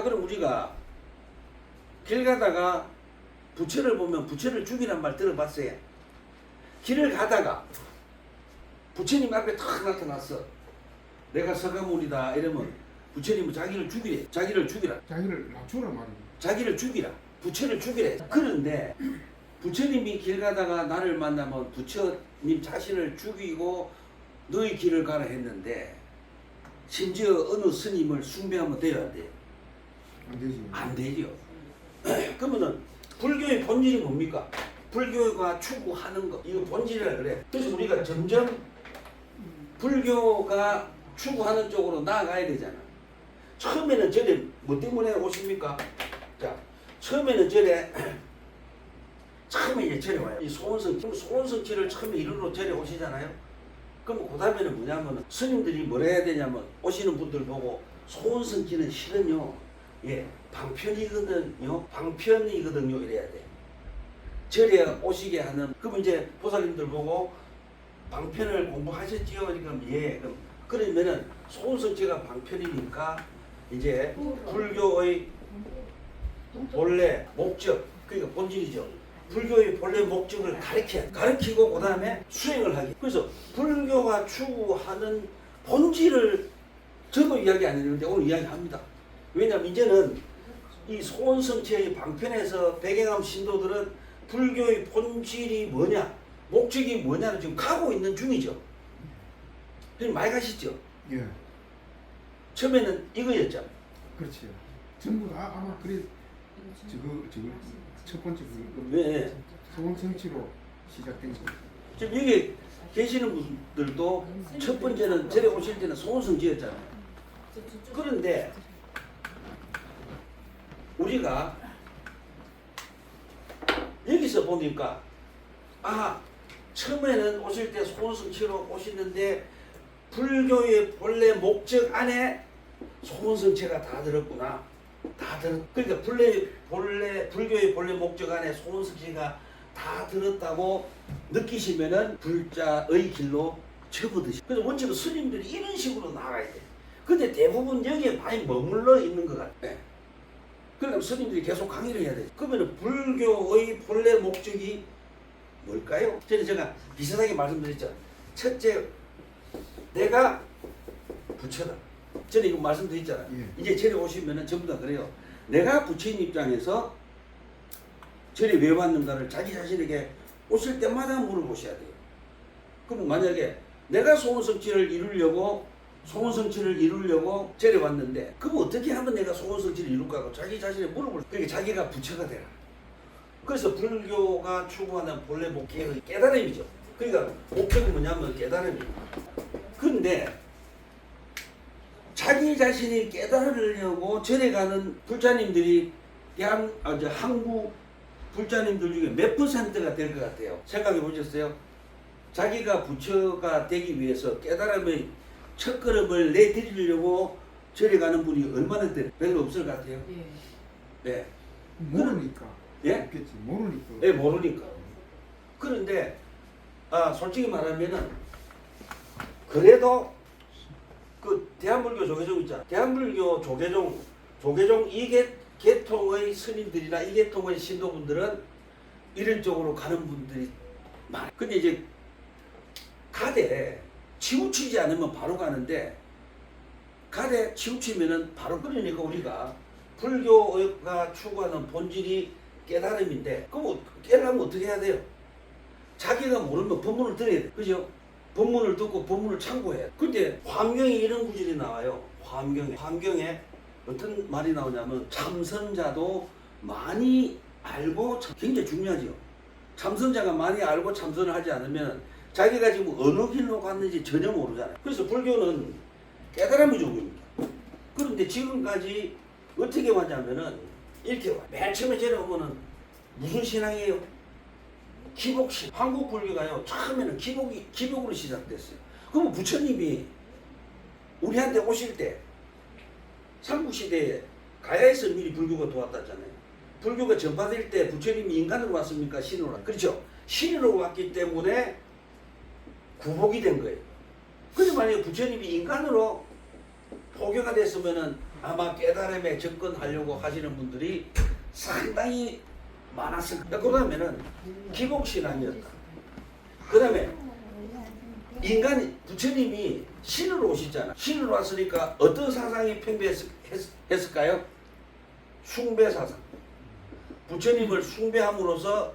그럼 우리가 길 가다가 부처를 보면 부처를 죽이란 말 들어봤어요? 길을 가다가 부처님 앞에 탁 나타났어. 내가 서가모니다 이러면 부처님은 자기를 죽이래. 자기를 죽이라. 자기를 낮추라 말이야. 자기를 죽이라. 부처를 죽이래. 그런데 부처님이 길 가다가 나를 만나면 부처님 자신을 죽이고 너의 길을 가라 했는데 심지어 어느 스님을 숭배하면 돼야 안 돼요? 안 되지. 안 되죠. 그러면은 불교의 본질이 뭡니까? 불교가 추구하는 것. 이거 본질이라 그래. 그래서 우리가 점점 불교가 추구하는 쪽으로 나아가야 되잖아. 처음에는 절에 뭐 때문에 오십니까? 자, 처음에는 절에 처음에 이제 절에 와요. 이 소원성취를 처음에 이루러 절에 오시잖아요. 그럼 그 다음에는 뭐냐면 스님들이 뭘 해야 되냐면 오시는 분들 보고 소원성취는 실은요, 예, 방편이거든요. 방편이거든요. 이래야 돼. 절에 오시게 하는. 그럼 이제 보살님들 보고 방편을 공부하셨지요? 그러니까 예. 그러면은 소원성취가 방편이니까 이제 불교의 본래 목적, 그러니까 본질이죠. 불교의 본래 목적을 가르치고 그 다음에 수행을 하기. 그래서 불교가 추구하는 본질을 저도 이야기 안 했는데 오늘 이야기합니다. 왜냐하면 이제는 이 소원성취의 방편에서 배경암 신도들은 불교의 본질이 뭐냐, 목적이 뭐냐를 지금 가고 있는 중이죠. 많이 가시죠? 예. 처음에는 이거였잖아요. 그렇지. 전부 다 아마 그래. 저거 첫 번째 그 네. 소원성취로 시작된 거. 지금 여기 계시는 분들도 첫 번째는 절에 오실 때는 소원성취였잖아요. 그런데 우리가 여기서 보니까 처음에는 오실 때 소원성취로 오시는데 불교의 본래 목적 안에 소원성취가 다 들었구나. 그러니까 불교의 본래 목적 안에 소원성취가 다 들었다고 느끼시면은 불자의 길로 접어드시. 그래서 원칙은 스님들이 이런 식으로 나가야 돼. 근데 대부분 여기에 많이 머물러 있는 것 같아. 그러니까 스님들이 계속 강의를 해야 돼. 그러면 불교의 본래 목적이 뭘까요? 제가 비슷하게 말씀드렸죠. 첫째, 내가 부처다. 저는 이거 말씀드렸잖아요. 예. 이제 절에 오시면은 전부 다 그래요. 내가 부처님 입장에서 절에 왜 왔는가를 자기 자신에게 오실 때마다 물어보셔야 돼요. 그럼 만약에 내가 소원성취를 이루려고 절에 왔는데 그럼 어떻게 하면 내가 소원성취를 이룰까 하고 자기 자신에 물어볼. 그러니까 자기가 부처가 되라. 그래서 불교가 추구하는 본래 목적의 깨달음이죠. 그러니까 목적은 뭐냐면 깨달음이에요. 그런데 자기 자신이 깨달으려고 절에 가는 불자님들이 한국 불자님들 중에 몇 퍼센트가 될 것 같아요? 생각해 보셨어요? 자기가 부처가 되기 위해서 깨달음의 첫걸음을 내드리려고 절에 가는 분이 얼마나 별로 없을 것 같아요? 네. 모르니까. 예? 없겠지. 모르니까. 예, 모르니까. 그런데 솔직히 말하면은 그래도 그 대한불교 조계종 있잖아. 대한불교 조계종 이 계통의 스님들이나 이 계통의 신도분들은 이런 쪽으로 가는 분들이 많아. 근데 이제 가대 치우치지 않으면 바로 가는데 가대 치우치면은 바로. 그러니까 우리가 불교가 추구하는 본질이 깨달음인데 그럼 깨달으면 어떻게 해야 돼요? 자기가 모르면 법문을 들어야 돼. 그죠? 법문을 듣고 법문을 참고해. 근데 화엄경에 이런 구절이 나와요. 화엄경에 어떤 말이 나오냐면 참선자도 많이 알고 굉장히 중요하죠. 참선자가 많이 알고 참선을 하지 않으면 자기가 지금 어느 길로 갔는지 전혀 모르잖아요. 그래서 불교는 깨달음이 중요합니다. 그런데 지금까지 어떻게 왔냐면은 이렇게 와. 맨 처음에 절에 오면은 무슨 신앙이에요? 기복신. 한국 불교가요, 처음에는 기복으로 시작됐어요. 그럼 부처님이 우리한테 오실 때 삼국시대에 가야에서 미리 불교가 도왔다잖아요. 불교가 전파될 때 부처님이 인간으로 왔습니까? 신으로? 그렇죠. 신으로 왔기 때문에 구복이 된 거예요. 그래서 만약에 부처님이 인간으로 포교가 됐으면은 아마 깨달음에 접근하려고 하시는 분들이 상당히 많았을 거예요. 그다음에는 기복신앙이었다. 그다음에 인간이 부처님이 신으로 오시잖아. 신으로 왔으니까 어떤 사상이 팽배했을까요? 숭배 사상. 부처님을 숭배함으로써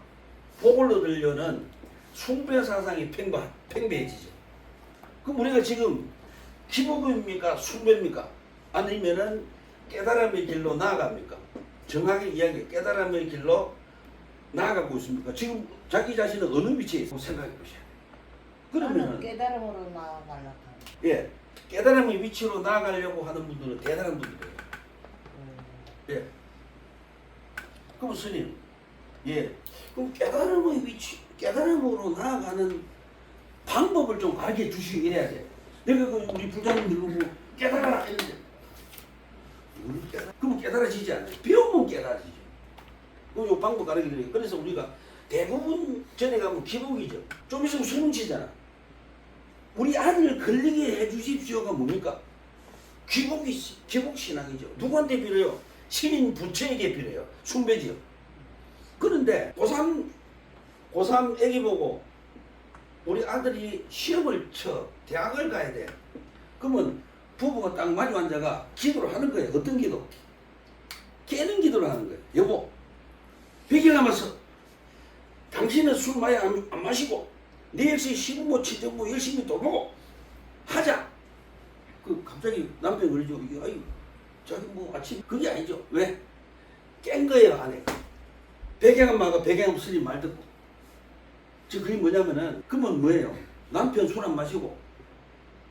복을 얻으려는 숭배 사상이 팽배해지죠. 그럼 우리가 지금 기복입니까? 숭배입니까? 아니면은 깨달음의 길로 나아갑니까? 정확히 이야기해. 깨달음의 길로 나아가고 있습니까? 지금 자기 자신은 어느 위치에 있다고 생각해 보셔야 돼요. 그러면은 나는 깨달음으로 나아가려고 예, 깨달음의 위치로 나아가려고 하는 분들은 대단한 분들이에요. 예. 그럼 스님, 예, 그럼 깨달음의 위치, 깨달음으로 나아가는 방법을 좀 알게 주시고 이래야 돼. 내가 그 우리 부장님들 보고 깨달아라 이런데, 그럼 깨달아지지 않아요. 배우면 깨달아지죠. 그럼 요 방법 가르쳐 드려요. 그래서 우리가 대부분 전에 가면 기복이죠. 좀 있으면 수능 치잖아. 우리 아들 걸리게 해주십시오가 뭡니까? 기복신앙이죠. 누구한테 빌어요? 신인 부처에게 빌어요. 숭배지요. 그런데 고3 애기 보고 우리 아들이 시험을 쳐 대학을 가야 돼. 그러면 부부가 딱 마주 앉아가 기도를 하는 거예요. 어떤 기도? 깨는 기도를 하는 거예요. 여보, 100일 남았어. 당신은 술 많이 안 마시고 내일 시부모 친정부 열심히 돌보고 하자. 그 갑자기 남편이 그러죠. 아이 자기 뭐 아침 그게 아니죠. 왜? 깬 거예요 아내가. 백양엄마가 백양엄 스님 말 듣고. 즉 그게 뭐냐면은 그러면 뭐예요? 남편 술 안 마시고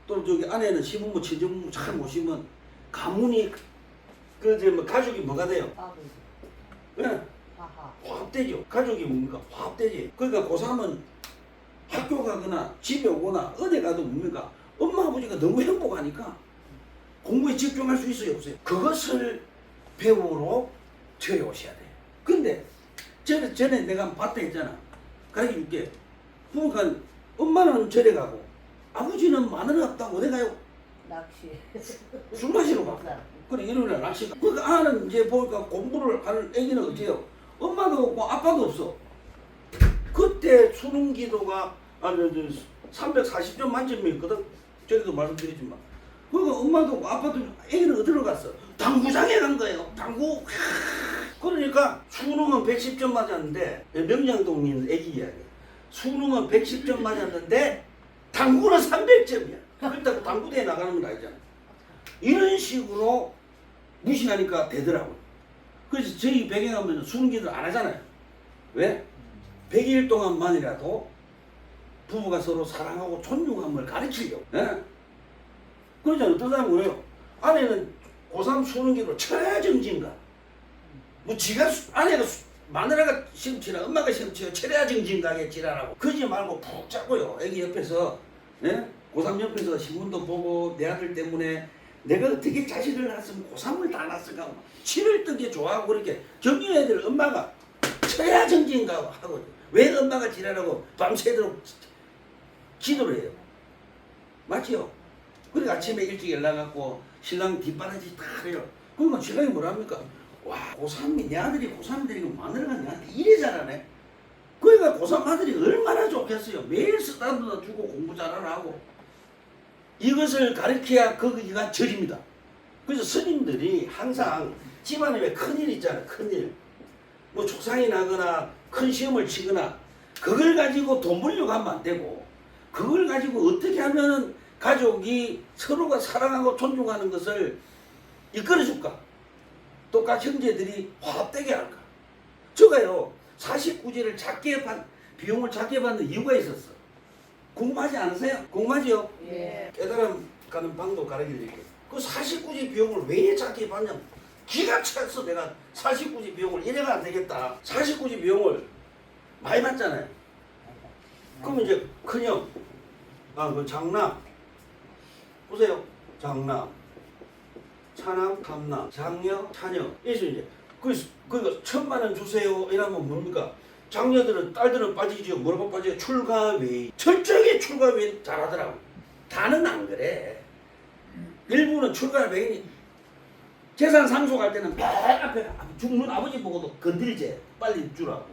또 저기 아내는 시부모 친정부 잘 모시면 가문이 뭐 가족이 뭐가 돼요? 아버지 예? 하하 화합되죠. 가족이 뭡니까? 화합되지. 그러니까 고3은 학교 가거나 집에 오거나 어디 가도 뭡니까? 엄마 아버지가 너무 행복하니까 공부에 집중할 수 있어요 없어요? 그것을 배우러 저에 오셔야 돼요. 근데 전에 내가 봤다 했잖아. 가르쳐 줄게. 그러니까 엄마는 절에 가고 아버지는 마늘 없다고 어디 가요? 낚시 술 마시러 가. 그래 일요일날 낚시 가. 그 아는 이제 보니까 공부를 하는 애기는 어때요? 엄마도 없고 아빠도 없어. 그때 수능 기도가 340점 만점이었거든. 저기도 말씀드리지만. 그러니까 엄마도 없고 아빠도 없고 애기는 어디로 갔어? 당구장에 간 거예요. 당구. 그러니까 수능은 110점 맞았는데 명량동 있는 애기 이야기. 수능은 110점 맞았는데 당구는 300점이야. 그렇다고 당구대에 나가는 건 아니잖아. 이런 식으로 무시하니까 되더라고요. 그래서 저희 배경하면 수능 기도를 안 하잖아요. 왜? 100일 동안만이라도 부부가 서로 사랑하고 존중함을 가르치려고. 예? 그러자 어떤 사람은 그래요. 아내는 고3 수능 기도로 철야정진가. 뭐 지가 아내가 마누라가 시험 치라 엄마가 시험 치라 철야정진가게 지랄하고 그러지 말고 푹 자고요. 애기 옆에서 예? 고3 옆에서 신문도 보고 내 아들 때문에 내가 어떻게 자식을 낳았으면 고3을 다 낳았을까 치를 뜨게 좋아하고 그렇게 정규 애들 엄마가 철야정진가 하고 왜 엄마가 지랄하고 밤새도록 기도를 해요. 맞지요? 그리고 아침에 일찍 연락하고 신랑 뒷바라지 다 해요. 그러면 신랑이 뭐랍니까? 와 고3이 내 아들이 고3들이고 마누라가 내한테 이래 잘하네. 그러니까 고3 아들이 얼마나 좋겠어요. 매일 쓰다듬어 주고 공부 잘하라고. 이것을 가르쳐야 거기가 절입니다. 그래서 스님들이 항상 집안에 왜 큰일 있잖아요. 큰일. 뭐 축상이 나거나 큰 시험을 치거나 그걸 가지고 돈 벌려고 하면 안 되고 그걸 가지고 어떻게 하면 가족이 서로가 사랑하고 존중하는 것을 이끌어줄까? 똑같이 형제들이 화합되게 할까? 저가요 49제를 비용을 작게 받는 이유가 있었어. 궁금하지 않으세요? 궁금하지요? 예. 깨달음 가는 방법 가르쳐 드릴게요. 그 49제 비용을 왜 작게 받냐면 기가 찼어. 내가 49제 비용을 이래가 안 되겠다. 49제 비용을 많이 받잖아요. 그럼 이제 큰형, 그 장남, 보세요. 장남, 차남, 탐남, 장녀, 차녀. 이래서 이제 그 1,000만 원 주세요. 이러면 뭡니까? 장녀들은 딸들은 빠지죠. 뭐라고 빠져요? 출가외. 철저하게 출가외 잘하더라고. 다는 안 그래. 일부는 출가외 재산 상속할 때는 맨 앞에 죽는 아버지 보고도 건드리지 빨리 주라고.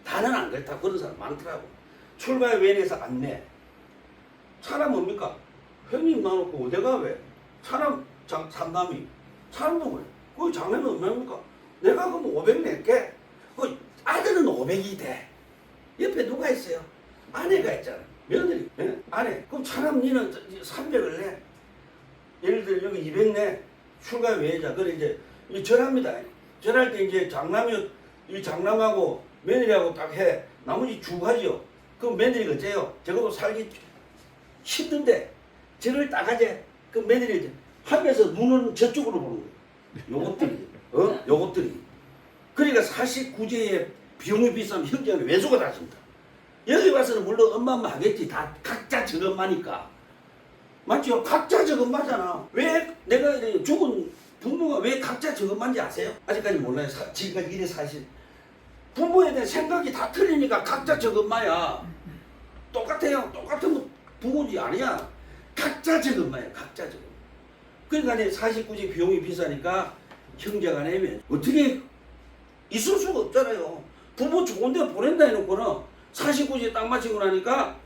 다는 안 그렇다. 그런 사람 많더라고. 출가에 외래에서 안 내. 차는 뭡니까? 형님 나놓고 내가 왜? 차는 삼남이. 차는 왜? 그 장래는 얼마입니까? 내가 그럼 500 낼게. 그 아들은 500이 돼. 옆에 누가 있어요? 아내가 있잖아. 며느리. 예? 아내. 그럼 차는 니는 300을 내. 예를 들어 여기 200 내. 출가 외자. 그래 이제 절합니다. 절할 때 이제 장남이 이 장남하고 며느리하고 딱 해. 나머지 주가죠. 그럼 며느리가 어째요? 적어도 살기 힘든데 저를 따가지. 그 며느리 이제 하면서 눈은 저쪽으로 보는 거예요. 요것들이. 요것들이. 그러니까 49제의 비용이 비싸면 형제는 외소가 다집니다. 여기 와서는 물론 엄마 하겠지. 다 각자 저것마니까. 맞죠? 각자 저것마잖아. 왜 내가 이래 죽은 부모가 왜 각자 저것만지 아세요? 아직까지 몰라요. 지금까지 이래 사실. 부모에 대한 생각이 다 틀리니까 각자 저것마야. 똑같아요. 똑같은 부모지 아니야. 각자 저것마야. 각자 저것. 그러니까 49제 비용이 비싸니까 형제간에 어떻게 있을 수가 없잖아요. 부모 좋은 데 보낸다 해놓고는 49제 딱 마치고 나니까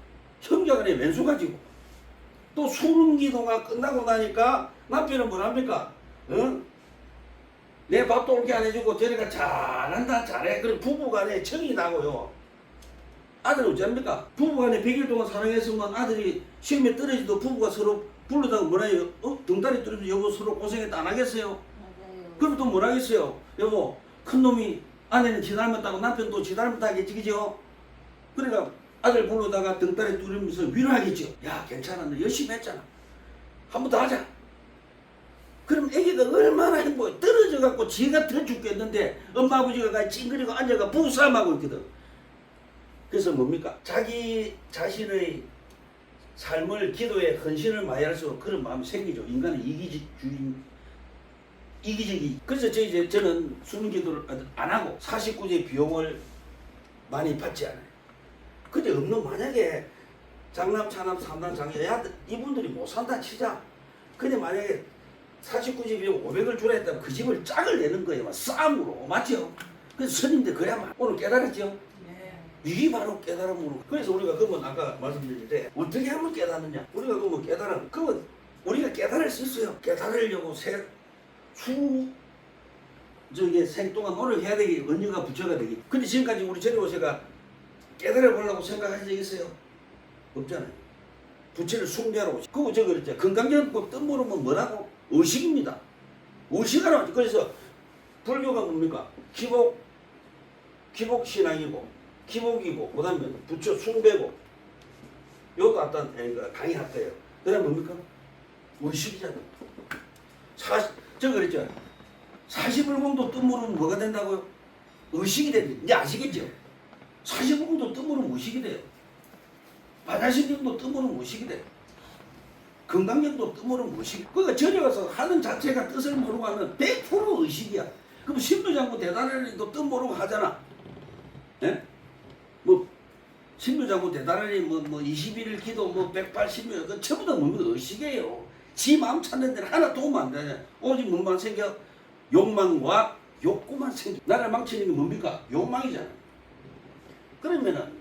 형제간에 왼수 가지고 또 수능기도가 끝나고 나니까 남편은 뭐랍니까? 응? 내 밥도 옳게 안 해주고 저리가 잘한다 잘해. 그럼 부부간에 정이 나고요. 아들은 어쩝니까? 부부간에 100일 동안 사랑했으면 아들이 시험에 떨어지도 부부가 서로 불러다가 뭐라 해요? 등다리 떨어지면 여보 서로 고생했다 안 하겠어요? 맞아요. 그럼 또 뭐라 하겠어요? 여보 큰놈이 아내는 지 닮았다고 남편도 지 닮았다겠지 그죠? 그러니까 아들 불러다가 등다리 뚫으면서 위로하겠죠. 야 괜찮아 너 열심히 했잖아. 한 번 더 하자. 그럼 애기가 얼마나 행복해. 떨어져 갖고 지가 더 죽겠는데 엄마 아버지가 가 찡그리고 앉아가 부부싸움하고 있거든. 그래서 뭡니까? 자기 자신의 삶을 기도에 헌신을 많이 할수록 그런 마음이 생기죠. 인간은 이기적이. 그래서 저는 수능기도를 안 하고 49제 비용을 많이 받지 않아요. 근데 없는 만약에 장남, 차남, 삼남, 장녀 이분들이 못 산다 치자. 근데 만약에 49제 비용 500을 주라 했다면 그 집을 짝을 내는 거예요. 막 싸움으로. 맞죠? 그래서 스님들 그래야만 오늘 깨달았죠? 네. 이게 바로 깨달음으로. 그래서 우리가 그러면 아까 말씀드린 때 어떻게 하면 깨닫느냐? 우리가 그러면 깨달음. 그러면 우리가 깨달을 수 있어요. 깨달으려고 생동안 노력해야 되기, 언니가 부처가 되기. 근데 지금까지 우리 저리 오세가 깨달아 보려고 생각하신 적 있어요? 없잖아요. 부처를 숭배하라고. 그거 저거 그랬죠. 건강정법 뜻모르면 뭐라고? 의식입니다. 의식하라고. 그래서 불교가 뭡니까? 기복신앙이고, 기복이고, 그 다음에 부처 숭배고, 요거 갖다 강의할 거예요. 그 다음에 뭡니까? 의식이잖아요. 저거 그랬죠. 40불공도 뜻모르면 뭐가 된다고요? 의식이 됩니다. 이제 아시겠죠? 40불공도 뜻모르면 의식이 돼요. 바다신경도 뜻모르면 의식이 돼요. 건강력도 뜻모르면 의식. 그러니까 저리 가서 하는 자체가 뜻을 모르고 하면 100% 의식이야. 그럼 신묘장구 대단하리도 뜻 모르고 하잖아. 예? 뭐 신묘장구 대단하리 뭐 21일 기도 뭐 180일 그 전부 다 뭡니까? 의식이에요. 지 마음 찾는 데는 하나 도움 안 되냐. 오직 뭐만 생겨? 욕망과 욕구만 생겨. 나를 망치는 게 뭡니까? 욕망이잖아. 그러면은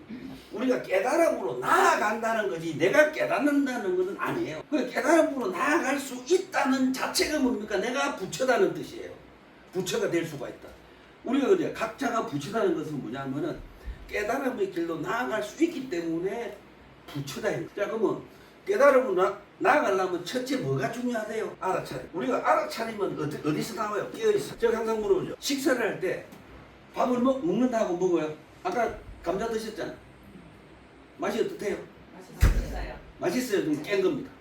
우리가 깨달음으로 나아간다는 거지 내가 깨닫는다는 것은 아니에요. 그 깨달음으로 나아갈 수 있다는 자체가 뭡니까? 내가 부처다는 뜻이에요. 부처가 될 수가 있다. 우리가 그래 각자가 부처다는 것은 뭐냐면은 깨달음의 길로 나아갈 수 있기 때문에 부처다. 자 그러면 깨달음으로 나아가려면 첫째 뭐가 중요하대요? 알아차림. 우리가 알아차리면 어디서 나와요? 깨어있어. 제가 항상 물어보죠. 식사를 할 때 밥을 먹는다고 먹어요. 아까 감자 드셨잖아. 맛이 어떠세요? 맛있어요. 맛있어요. 좀 깬 겁니다.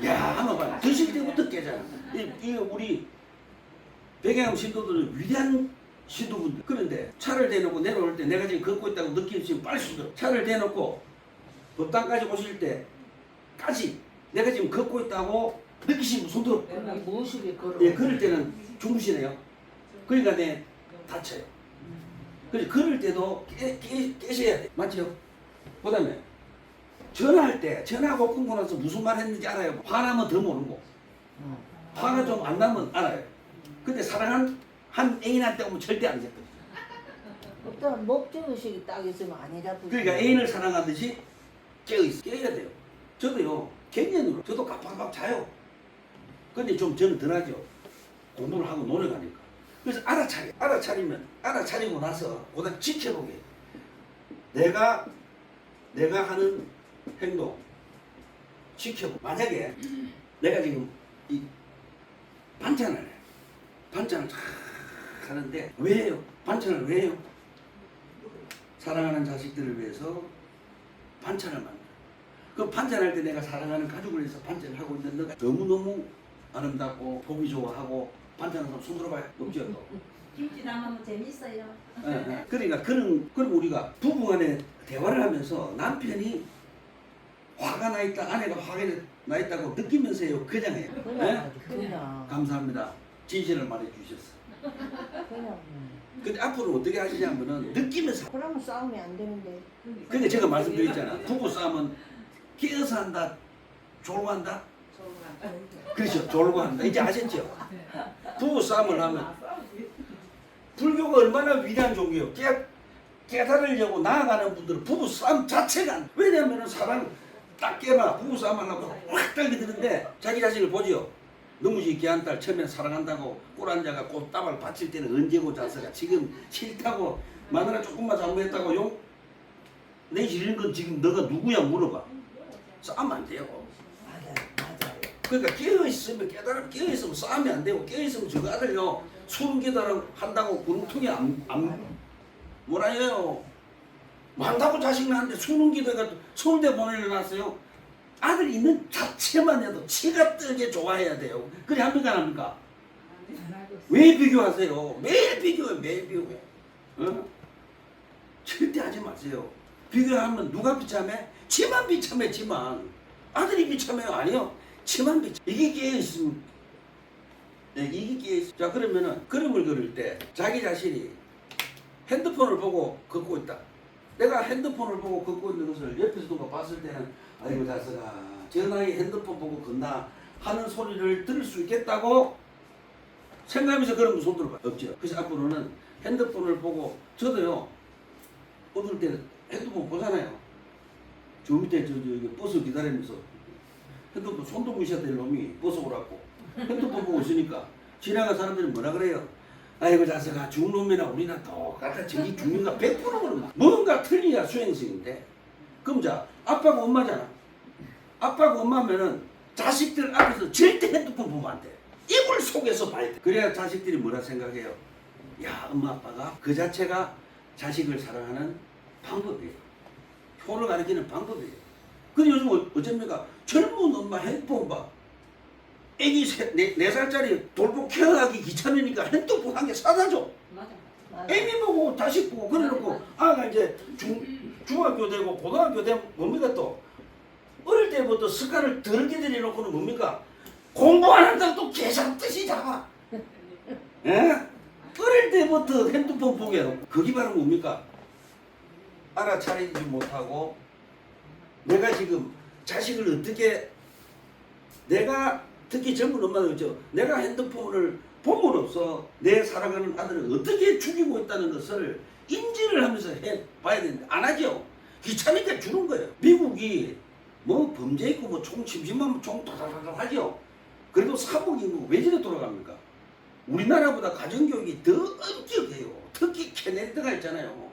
야, 한번 봐요. 드실 때부터 깨잖아. 이 우리 백양암 신도들은 위대한 신도분들. 그런데 차를 대놓고 내려올 때 내가 지금 걷고 있다고 느끼시면 빨리 손들어. 차를 대놓고 법당까지 오실 때까지 내가 지금 걷고 있다고 느끼시면 손들어. 내가 무엇이게 걸어? 예, 그럴 때는 주무시네요. 그러니까 내 다쳐요. 그래서 그럴 때도 깨셔야 돼. 맞죠? 그 다음에 전화할 때 전화하고 끊고 나서 무슨 말 했는지 알아요. 화나면 더 모르고 화가 좀 안 나면 알아요. 근데 사랑한 한 애인한테 오면 절대 안 됐거든요. 일단 목적의식이 딱 있으면 아니라. 그러니까 애인을 사랑하듯이 깨어있어. 깨어야 돼요. 저도요, 갱년으로, 저도 깜빡깜빡 자요. 근데 좀 저는 덜하죠. 공부를 하고 노력하니까. 그래서 알아차리고 나서 보다 지켜보게. 내가 하는 행동 지켜보고. 만약에 내가 지금 이 반찬을 해. 반찬을 쫙 하는데 왜 해요? 반찬을 왜 해요? 사랑하는 자식들을 위해서 반찬을 만들어. 그 반찬할 때 내가 사랑하는 가족을 위해서 반찬을 하고 있는 너가 너무너무 아름답고 보기 좋아하고 반찬하는 사람 손 들어봐요. 없죠? 또. 김치 담으면 재밌어요. 그러니까 그럼 우리가 부부간에 대화를 하면서 남편이 화가 나 있다, 아내가 화가 나 있다고 느끼면서 해요. 그냥 해요. 그냥. 감사합니다. 진실을 말해 주셨어. 그냥. 근데 앞으로 어떻게 하시냐면은 느끼면서. 그러면 싸움이 안 되는데. 근데 제가 말씀드렸잖아. 부부 싸움은 깨어서 한다, 졸고 한다. 그렇죠. 졸고 한다. 이제 아셨죠? 부부 싸움을 하면 불교가 얼마나 위대한 종교예요. 깨달으려고 나아가는 분들은 부부 싸움 자체가 안 돼. 왜냐하면 사람 딱 깨나 부부 싸움 하려고 확 달기드는데 자기 자신을 보지요. 너무 귀한 딸 처음에 사랑한다고 꿀 앉아가 꽃다발 바칠 때는 언제고 자서가 지금 싫다고 마누라 조금만 잘못했다고 욕 내지르는 건 지금 너가 누구야 물어봐. 싸우면 안 돼요. 맞아요. 그러니까 깨어있으면 깨어있으면 싸우면 안 되고 깨어있으면 저거 아들요 수능 계단 한다고 구름통에 안 뭐라 해요. 만다고 자식 낳았는데 수능 기대가 서울대 보내려놨어요. 아들 있는 자체만 해도 치가 뜨게 좋아해야 돼요. 그래 합니까 안 합니까? 왜 비교하세요? 매일 비교해 매일 비교해. 어? 절대 하지 마세요. 비교하면 누가 비참해? 지만 비참해 지만. 아들이 비참해요? 아니요. 지만 비참. 이게 깨어있으면 이게 깨어있으면 자 그러면은 그림을 그릴 때 자기 자신이 핸드폰을 보고 걷고 있다. 내가 핸드폰을 보고 걷고 있는 것을 옆에서 누가 봤을 때는 아이고 자석아 저 나이 핸드폰 보고 걷나 하는 소리를 들을 수 있겠다고 생각하면서 그런 거 손 들어봐. 없죠. 그래서 앞으로는 핸드폰을 보고 저도요 어떨 때 핸드폰 보잖아요. 저 밑에 저 버스 기다리면서 핸드폰 손도 무셔야 될 놈이 버스 오라고 핸드폰 보고 있으니까 지나간 사람들이 뭐라 그래요? 아이고 자석아 죽은 놈이나 우리나 똑같아. 저기 죽는가 100% 그런가 뭔가 틀리야 수행성인데. 그럼 자 아빠가 엄마잖아. 아빠가 엄마면은 자식들 앞에서 절대 핸드폰 보면 안 돼. 이불 속에서 봐야 돼. 그래야 자식들이 뭐라 생각해요? 야 엄마 아빠가 그 자체가 자식을 사랑하는 방법이에요. 효를 가리키는 방법이에요. 근데 요즘 어쩝니까? 젊은 엄마 핸드폰 봐. 애기 4살짜리 돌보 케어하기 귀찮으니까 핸드폰 한 개 사다 줘. 맞아. 애기 보고 자식 보고 그래놓고 아가 이제 중학교 되고 고등학교 되면 뭡니까 또 어릴 때부터 습관을 더럽게 들여놓고는 뭡니까 공부 안 한다고 또 개잡듯이 잡아. 예? 어릴 때부터 핸드폰 보게 해놓고 그게 바로 뭡니까 알아차리지 못하고 내가 지금 자식을 어떻게 내가 특히 젊은 엄마들 있죠. 내가 핸드폰을 봄으로써 내 살아가는 아들을 어떻게 죽이고 있다는 것을 인지를 하면서 해봐야 되는데 안 하죠. 귀찮으니까 주는 거예요. 미국이 뭐 범죄 있고 뭐 총 심심하면 총 다다다다 하죠. 그래도 사복이 왜 저래 돌아갑니까? 우리나라보다 가정교육이 더 엄격해요. 특히 케네디가 있잖아요.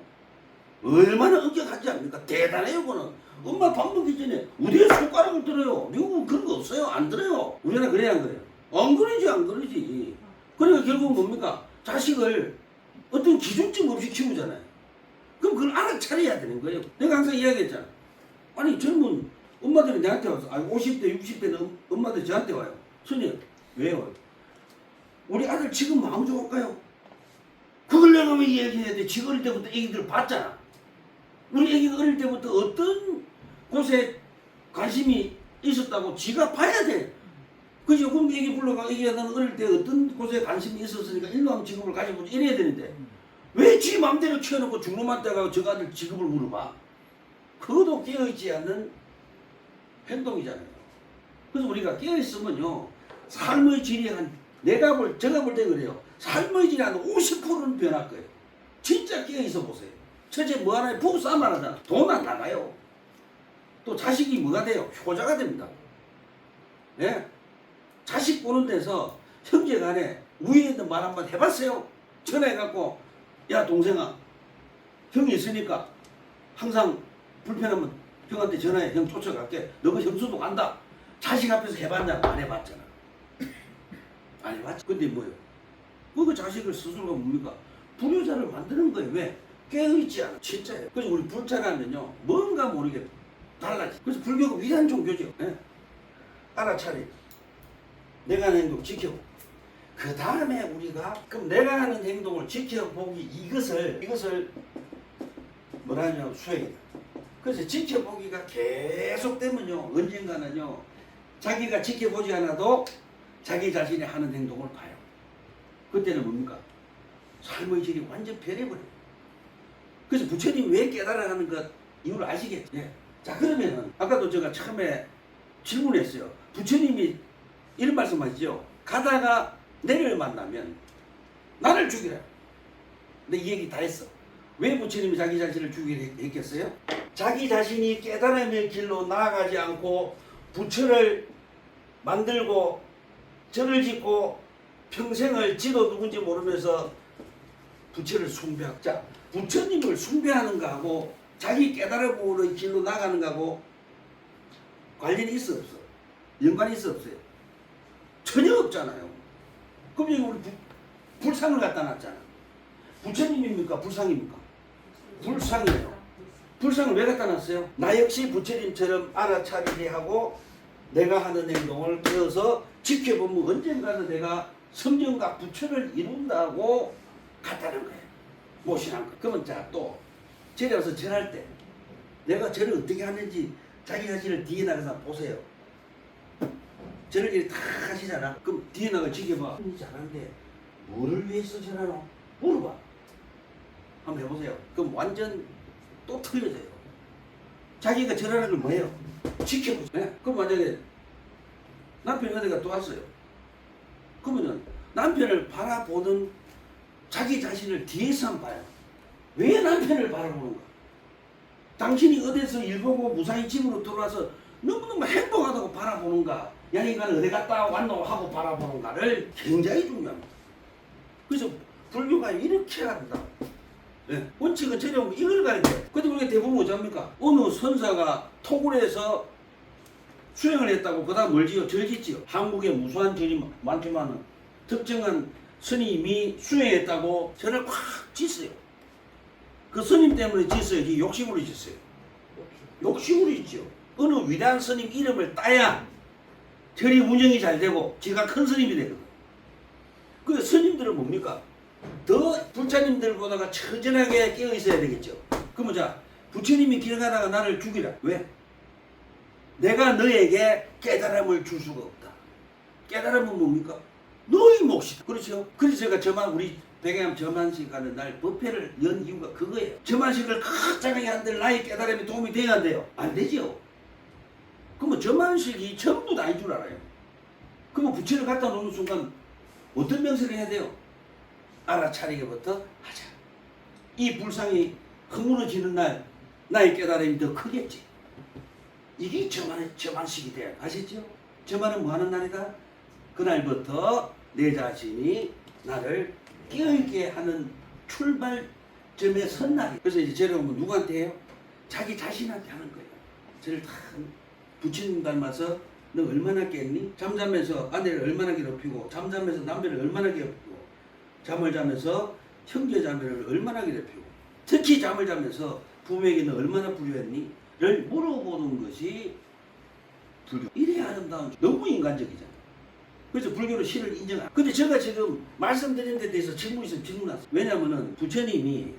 얼마나 엄격하지 않습니까? 대단해요 그거는. 엄마 밥 먹기 전에 어디에 손가락을 들어요? 미국은 그런 거 없어요. 안 들어요. 우리나라 그래야 안 그래요? 안 그러지 안 그러지. 그러니까 결국은 뭡니까? 자식을 어떤 기준점 없이 키우잖아요. 그럼 그걸 알아차려야 되는 거예요. 내가 항상 이야기했잖아. 아니 젊은 엄마들이 내한테 와서 아니 50대 60대 엄마들이 저한테 와요. 선생님 왜요? 우리 아들 지금 마음 좋을까요? 그걸 내가 왜 얘기해야 돼? 지금 어릴 때부터 애기들 봤잖아. 우리 애기가 어릴 때부터 어떤 곳에 관심이 있었다고 지가 봐야 돼. 그죠? 그럼 애기 불러가 애기가 나는 어릴 때 어떤 곳에 관심이 있었으니까 일반 직업을 가지고 이래야 되는데 왜 지 맘대로 키워놓고 중놈한테 가고 저 아들 직업을 물어봐? 그것도 깨어있지 않는 행동이잖아요. 그래서 우리가 깨어있으면요 삶의 질이 제가 볼 때 그래요. 삶의 질이 한 50%는 변할 거예요. 진짜 깨어있어 보세요. 첫째 뭐 하나에 부부싸움 안 하잖아. 돈 안 나가요. 또 자식이 뭐가 돼요? 효자가 됩니다. 예? 자식 보는 데서 형제 간에 위에 있는 말 한번 해봤어요? 전화해갖고 야 동생아 형이 있으니까 항상 불편하면 형한테 전화해. 형 쫓아갈게. 너가 형수도 간다. 자식 앞에서 해봤냐? 안 해봤잖아. 안 해봤지. 근데 뭐요? 그 자식을 스스로가 뭡니까? 불효자를 만드는 거예요. 왜? 깨어있지 않아. 진짜예요. 그래서 우리 불자라면요. 뭔가 모르게 달라지. 그래서 불교가 위대한 종교죠. 예? 알아차리. 내가 하는 행동 지켜보고. 그 다음에 우리가 그럼 내가 하는 행동을 지켜보기 이것을 뭐라 하냐 수행이다. 그래서 지켜보기가 계속 되면요. 언젠가는요. 자기가 지켜보지 않아도 자기 자신이 하는 행동을 봐요. 그때는 뭡니까? 삶의 질이 완전 변해버려요. 그래서 부처님 왜 깨달아가는 것 이유를 아시겠죠? 예. 자 그러면은 아까도 제가 처음에 질문했어요. 부처님이 이런 말씀하시죠. 가다가 내를 만나면 나를 죽이라. 근데 이 얘기 다 했어. 왜 부처님이 자기 자신을 죽이라 했겠어요? 자기 자신이 깨달음의 길로 나아가지 않고 부처를 만들고 절을 짓고 평생을 지도 누군지 모르면서 부처를 숭배하고, 자 부처님을 숭배하는 거하고 자기 깨달음으로 길로 나가는 거하고 관련이 있어 없어? 연관이 있어 없어요? 전혀 없잖아요. 그럼 여기 우리 불상을 갖다 놨잖아. 부처님입니까? 불상입니까? 불상이에요. 불상을 왜 갖다 놨어요? 나 역시 부처님처럼 알아차리게 하고 내가 하는 행동을 깨어서 지켜보면 언젠가는 내가 성령과 부처를 이룬다고 갖다는 거예요. 모시는 거. 그러면 자 또 절에 와서 절할 때 내가 절을 어떻게 하는지 자기 자신을 뒤에 나가서 보세요. 절을 이렇게 다 하시잖아. 그럼 뒤에 나가 지켜봐. 이 잘하는데 뭐를 위해서 절하노? 물어봐. 한번 해보세요. 그럼 완전 또 틀려져요. 자기가 절하는 걸 뭐예요? 지켜보세요. 네? 그럼 만약에 남편이 어디가 또 왔어요. 그러면은 남편을 바라보는 자기 자신을 뒤에서 한번 봐요. 왜 남편을 바라보는가? 당신이 어디서 일 보고 무사히 집으로 들어와서 너무너무 행복하다고 바라보는가? 야 인간은 어디 갔다 왔노 하고 바라보는가를 굉장히 중요합니다. 그래서 불교가 이렇게 한다. 네. 원칙은 절에 오면 이걸 가르쳐요. 근데 우리가 대부분 어찌합니까? 어느 선사가 토굴에서 수행을 했다고 그 다음 뭘 지어? 절 짓지요. 한국에 무수한 절이 많지만 특정한 스님이 수행했다고 절을 확 짓어요. 그 스님 때문에 짓어야지 욕심으로 짓어요. 욕심으로 짓죠. 어느 위대한 스님 이름을 따야 절이 운영이 잘 되고 지가 큰 스님이 되거든. 그 스님들은 뭡니까? 더 부처님들보다가 처절하게 깨어 있어야 되겠죠. 그러면 자 부처님이 길 가다가 나를 죽이라. 왜? 내가 너에게 깨달음을 줄 수가 없다. 깨달음은 뭡니까? 너의 몫이다. 그렇죠? 그래서 제가 우리 백양암 저만식 하는 날 법회를 연 이유가 그거예요. 저만식을 크장하게 한들 나의 깨달음에 도움이 돼야 안 돼요? 안 되죠. 그러면 저만식이 전부 다인 줄 알아요. 그러면 부처를 갖다 놓는 순간 어떤 명세를 해야 돼요? 알아차리게부터 하자. 이 불상이 허물어지는 날 나의 깨달음이 더 크겠지. 이게 저만식이 돼야 아시죠? 저만은 뭐하는 날이다? 그날부터 내 자신이 나를 깨어있게 하는 출발점에 선 날이. 그래서 이제 절에 오면 누구한테 해요? 자기 자신한테 하는 거예요. 저를 다 부처님 닮아서 너 얼마나 깼니? 잠자면서 아내를 얼마나 괴롭히고 잠자면서 남편을 얼마나 괴롭히고 잠을 자면서 형제 자매를 얼마나 괴롭히고 특히 잠을 자면서 부모에게 너 얼마나 불효했니? 를 물어보는 것이 불교. 이래야 아름다운 너무 인간적이잖아. 그래서 불교는 신을 인정하고. 근데 제가 지금 말씀드린 데 대해서 질문이 있으면 질문하세요. 왜냐면은 부처님이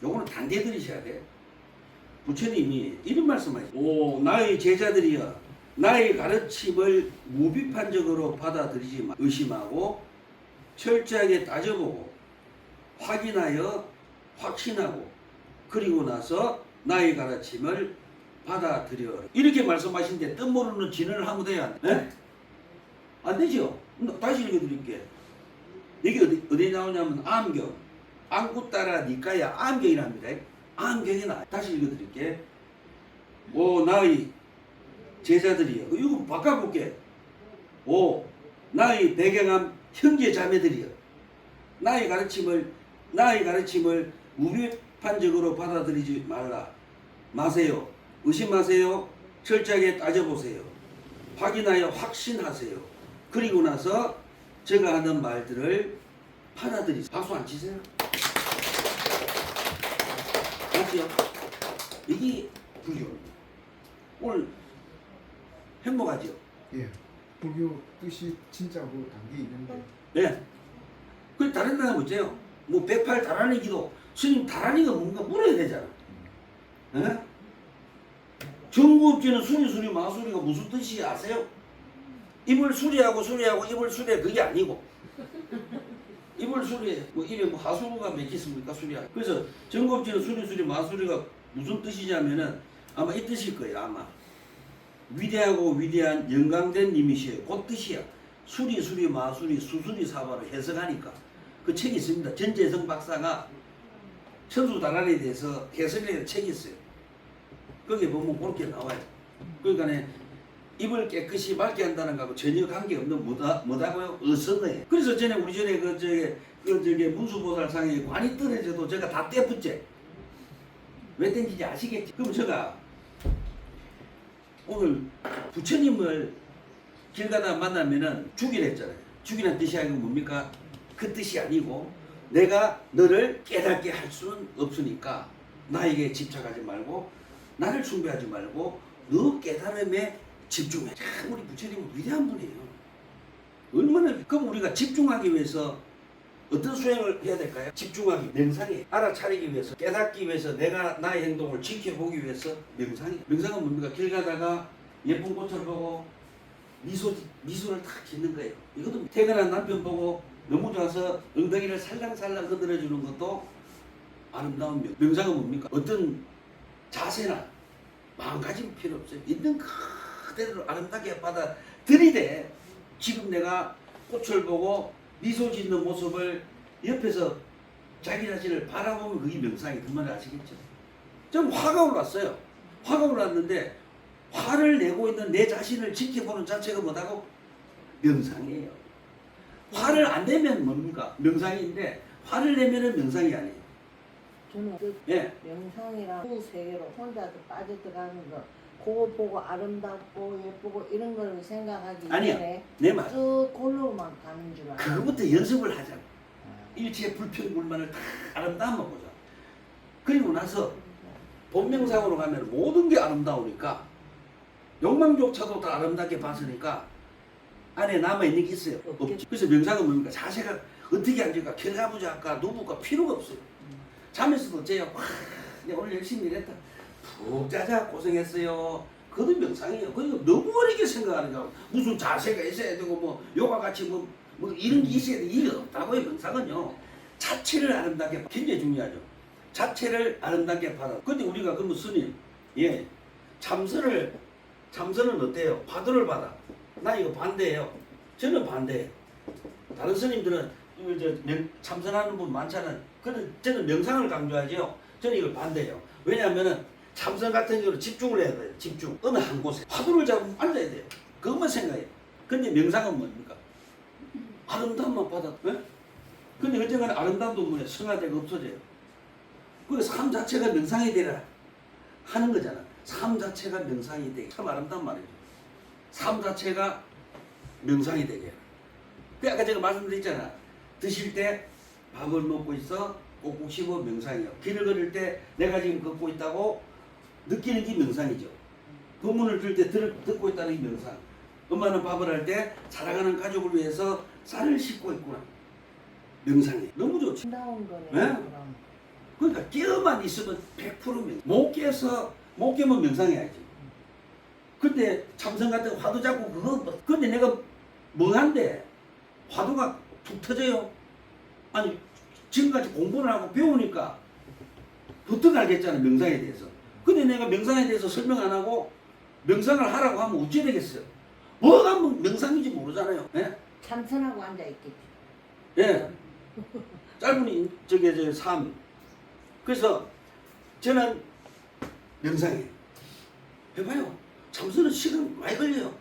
요거는 단대 들으셔야 돼. 부처님이 이런 말씀하세요. 오 나의 제자들이여 나의 가르침을 무비판적으로 받아들이지 마. 의심하고 철저하게 따져보고 확인하여 확신하고 그리고 나서 나의 가르침을 받아들여. 이렇게 말씀하신데 뜻모르는 진언을 하면 돼야 돼. 안 되죠? 다시 읽어드릴게. 여기 어디 나오냐면 암경. 안구 따라 니까야 암경이랍니다. 암경이 나. 다시 읽어드릴게. 오 나의 제자들이여. 이거 바꿔볼게. 오 나의 배경함 형제 자매들이여. 나의 가르침을 무비판적으로 받아들이지 마세요. 의심하세요. 철저하게 따져보세요. 확인하여 확신하세요. 그리고 나서 제가 하는 말들을 받아들이세요. 박수 안 치세요? 맞죠? 이게 불교입니다. 오늘 행복하죠? 예. 불교 뜻이 진짜로 담겨 있는데 네. 그 다른 데는 뭐죠? 뭐 108 다라니 기도. 스님 다라니가 뭔가 물어야 되잖아. 예? 정구업지는 수리 마수리가 무슨 뜻이 아세요? 입을 수리하고 입을 수리해 그게 아니고 입을 수리해 뭐 입에 뭐 하수구가 몇 개 있습니까 수리하. 그래서 정구업지는 수리 마수리가 무슨 뜻이냐면은 아마 이 뜻일 거예요 아마. 위대하고 위대한 영광된 님이시여 그 뜻이야. 수리 마수리 수수리 사바로 해석하니까 그 책이 있습니다. 전재성 박사가 천수다란에 대해서 해석을 책이 있어요. 거기에 보면 그렇게 나와요. 그러니까 입을 깨끗이 맑게 한다는 거하고 전혀 관계없는 뭐다고요? 어선어예요. 그래서 전에 우리 전에 저기 문수보살상에 관이 떨어져도 제가 다 떼붙제. 왜 땡기지 아시겠지? 그럼 제가 오늘 부처님을 길 가다 만나면은 죽이라 했잖아요. 죽이라는 뜻이 아니고 뭡니까? 그 뜻이 아니고 내가 너를 깨닫게 할 수는 없으니까 나에게 집착하지 말고 나를 숭배하지 말고 너 깨달음에 집중해. 참 우리 부처님은 위대한 분이에요. 얼마나 그럼 우리가 집중하기 위해서 어떤 수행을 해야 될까요? 집중하기, 명상에 알아차리기 위해서 깨닫기 위해서 내가 나의 행동을 지켜보기 위해서 명상이. 명상은 뭡니까? 길 가다가 예쁜 꽃을 보고 미소를 탁 짓는 거예요. 이것도 퇴근한 남편 보고 너무 좋아서 엉덩이를 살랑살랑 흔들어주는 것도 아름다운 명상은 뭡니까? 어떤 자세나 마음가짐 필요 없어요. 있는 그대로 아름답게 받아들이되 지금 내가 꽃을 보고 미소 짓는 모습을 옆에서 자기 자신을 바라보면 그게 명상이 그 말을 아시겠죠? 좀 화가 올랐어요. 화가 올랐는데 화를 내고 있는 내 자신을 지켜보는 자체가 뭐다고? 명상이에요. 화를 안 내면 뭡니까? 명상인데 화를 내면은 명상이 아니에요. 저는 그 예. 명상이랑 그 세계로 혼자서 빠져들어가는 거 그거 보고 아름답고 예쁘고 이런 걸 생각하기 아니야. 전에 내 말. 쭉 골로만 가는 줄 알아. 그거부터 연습을 하자. 일체 불평불만을 다 아름다움만 보자. 그리고 나서 본명상으로 가면 모든 게 아름다우니까 욕망조차도 다 아름답게 봤으니까 안에 남아있는 게 있어요. 없지. 그래서 명상은 뭡니까? 자세가 어떻게 앉을까? 결과부자 할까? 누구까? 필요가 없어요. 잠에서도 어째요? 내가 오늘 열심히 일했다. 푹 자자 고생했어요. 그것도 명상이에요. 그러니까 너무 어렵게 생각하는 거야. 무슨 자세가 있어야 되고 뭐 요가 같이 뭐 이런 게 있어야 돼. 이게 없다고요. 명상은요. 자체를 아름답게 굉장히 중요하죠. 자체를 아름답게 받아. 근데 우리가 그러면 스님, 예, 참선은 어때요? 화두를 받아. 나 이거 반대예요. 저는 반대예요. 다른 스님들은 참선하는 분 많잖아요. 근데 저는 명상을 강조하죠. 저는 이걸 반대예요. 왜냐하면은 참선 같은 경우는 집중을 해야 돼요. 집중. 어느 한 곳에 화두를 잡으면 앉아야 돼요. 그것만 생각해요. 근데 명상은 뭡니까? 아름다움만 받아. 네? 근데 어쨌거나 아름다움도 뭐냐? 성화대가 없어져요. 그 삶 자체가 명상이 되라 하는 거잖아. 삶 자체가 명상이 되게 참 아름다운 말이죠. 삶 자체가 명상이 되게. 그 아까 제가 말씀드렸잖아. 드실 때 밥을 먹고 있어 꼭꼭 씹어 명상이요. 길을 걸을 때 내가 지금 걷고 있다고 느끼는 게 명상이죠. 법문을 들 때 듣고 있다는 게 명상. 엄마는 밥을 할 때 사랑하는 가족을 위해서 쌀을 씻고 있구나. 명상이 너무 좋지. 아름다운 거네. 네? 그럼. 그러니까 깨어만 있으면 100% 명상. 못 깨면 명상해야지. 근데 참선 같은 거 화두 잡고 그거 근데 내가 멍한데 화두가 툭 터져요. 아니 지금까지 공부를 하고 배우니까 부터 알겠잖아 명상에 대해서. 근데 내가 명상에 대해서 설명 안 하고 명상을 하라고 하면 어찌 되겠어요? 뭐가 명상인지 모르잖아요. 예? 참선하고 앉아 있겠지. 예. 짧은 저게 삶. 그래서 저는 명상이에요. 해봐요. 참선은 시간 많이 걸려요.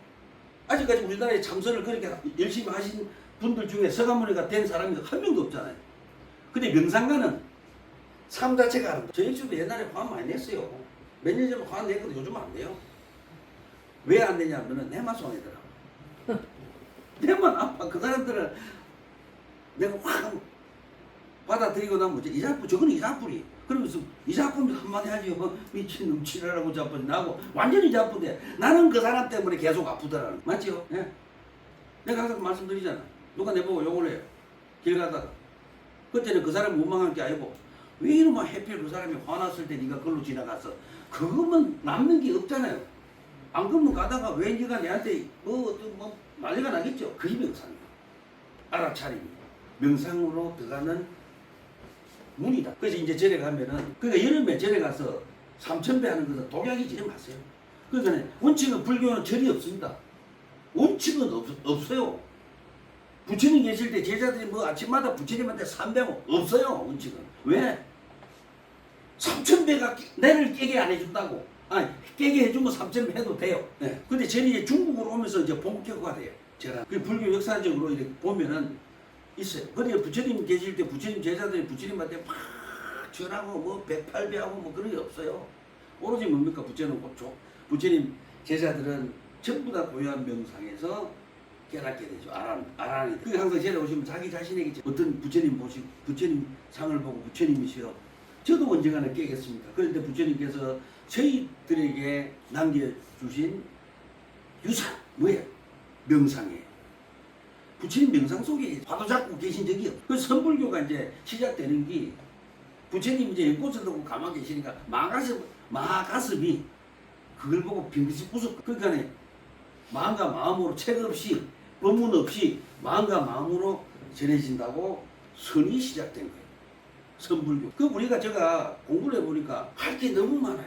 아직까지 우리나라에 참선을 그렇게 열심히 하신 분들 중에 서가모니가 된 사람이 한 명도 없잖아요. 근데 명상가는 삶 자체가 아름다워. 저 역시도 옛날에 화 많이 냈어요. 몇 년 전에 화 냈거든. 요즘 안 돼요. 왜 안 되냐면은 내만 손해더라고. 내만 아파. 그 사람들은 내가 확 받아들이고 나면 뭐지? 이자뿔, 저거는 이자뿔이. 그러면서 이자뿔이 한마디 하지. 미친 놈 치라라고 자뿔이 나고 완전히 자뿔대. 나는 그 사람 때문에 계속 아프더라는. 맞지요? 예? 내가 항상 말씀드리잖아. 누가 내보고 욕을 해요. 길 가다가. 그때는 그 사람이 원망한 게 아니고 왜 이러면 해필 그 사람이 화났을 때 네가 그걸로 지나갔어. 그거면 남는 게 없잖아요. 안 그러면 가다가 왜 네가 내한테 뭐 난리가 나겠죠. 그게 명상이야. 알아차림이. 명상으로 들어가는 문이다. 그래서 이제 절에 가면은 그러니까 여름에 절에 가서 삼천배 하는 것은 독약이 지지 마세요. 그러니까 원칙은 불교는 절이 없습니다. 원칙은 없어요. 부처님 계실 때 제자들이 뭐 아침마다 부처님한테 삼배고 없어요. 원칙은. 왜? 삼천배가 내를 깨게 안 해준다고. 아니 깨게 해주면 삼천배 해도 돼요. 네. 근데 저는 이제 중국으로 오면서 이제 본격화돼요. 제가 그 불교 역사적으로 이렇게 보면은 있어요. 그러니까 부처님 계실 때 부처님 제자들이 부처님한테 막 전하고 뭐 108배하고 뭐 그런 게 없어요. 오로지 뭡니까? 부처님 제자들은 전부 다 고유한 명상에서 깨닫게 되죠. 아란이. 그 항상 제가 오시면 자기 자신에게 어떤 부처님 보시고 부처님 상을 보고 부처님이시여 저도 언젠가는 깨겠습니다. 그런데 부처님께서 저희들에게 남겨주신 유산 뭐예요? 명상이에요. 부처님 명상 속에 화도 잡고 계신 적이 없어요. 그 선불교가 이제 시작되는 게 부처님 이제 연꽃을 들고 가만히 계시니까 마가슴이 그걸 보고 빙긋이 웃었고 그러니까 마음과 마음으로 책 없이 법문 없이 마음과 마음으로 전해진다고 선이 시작된 거예요. 선불교. 그 우리가 제가 공부를 해보니까 할 게 너무 많아요.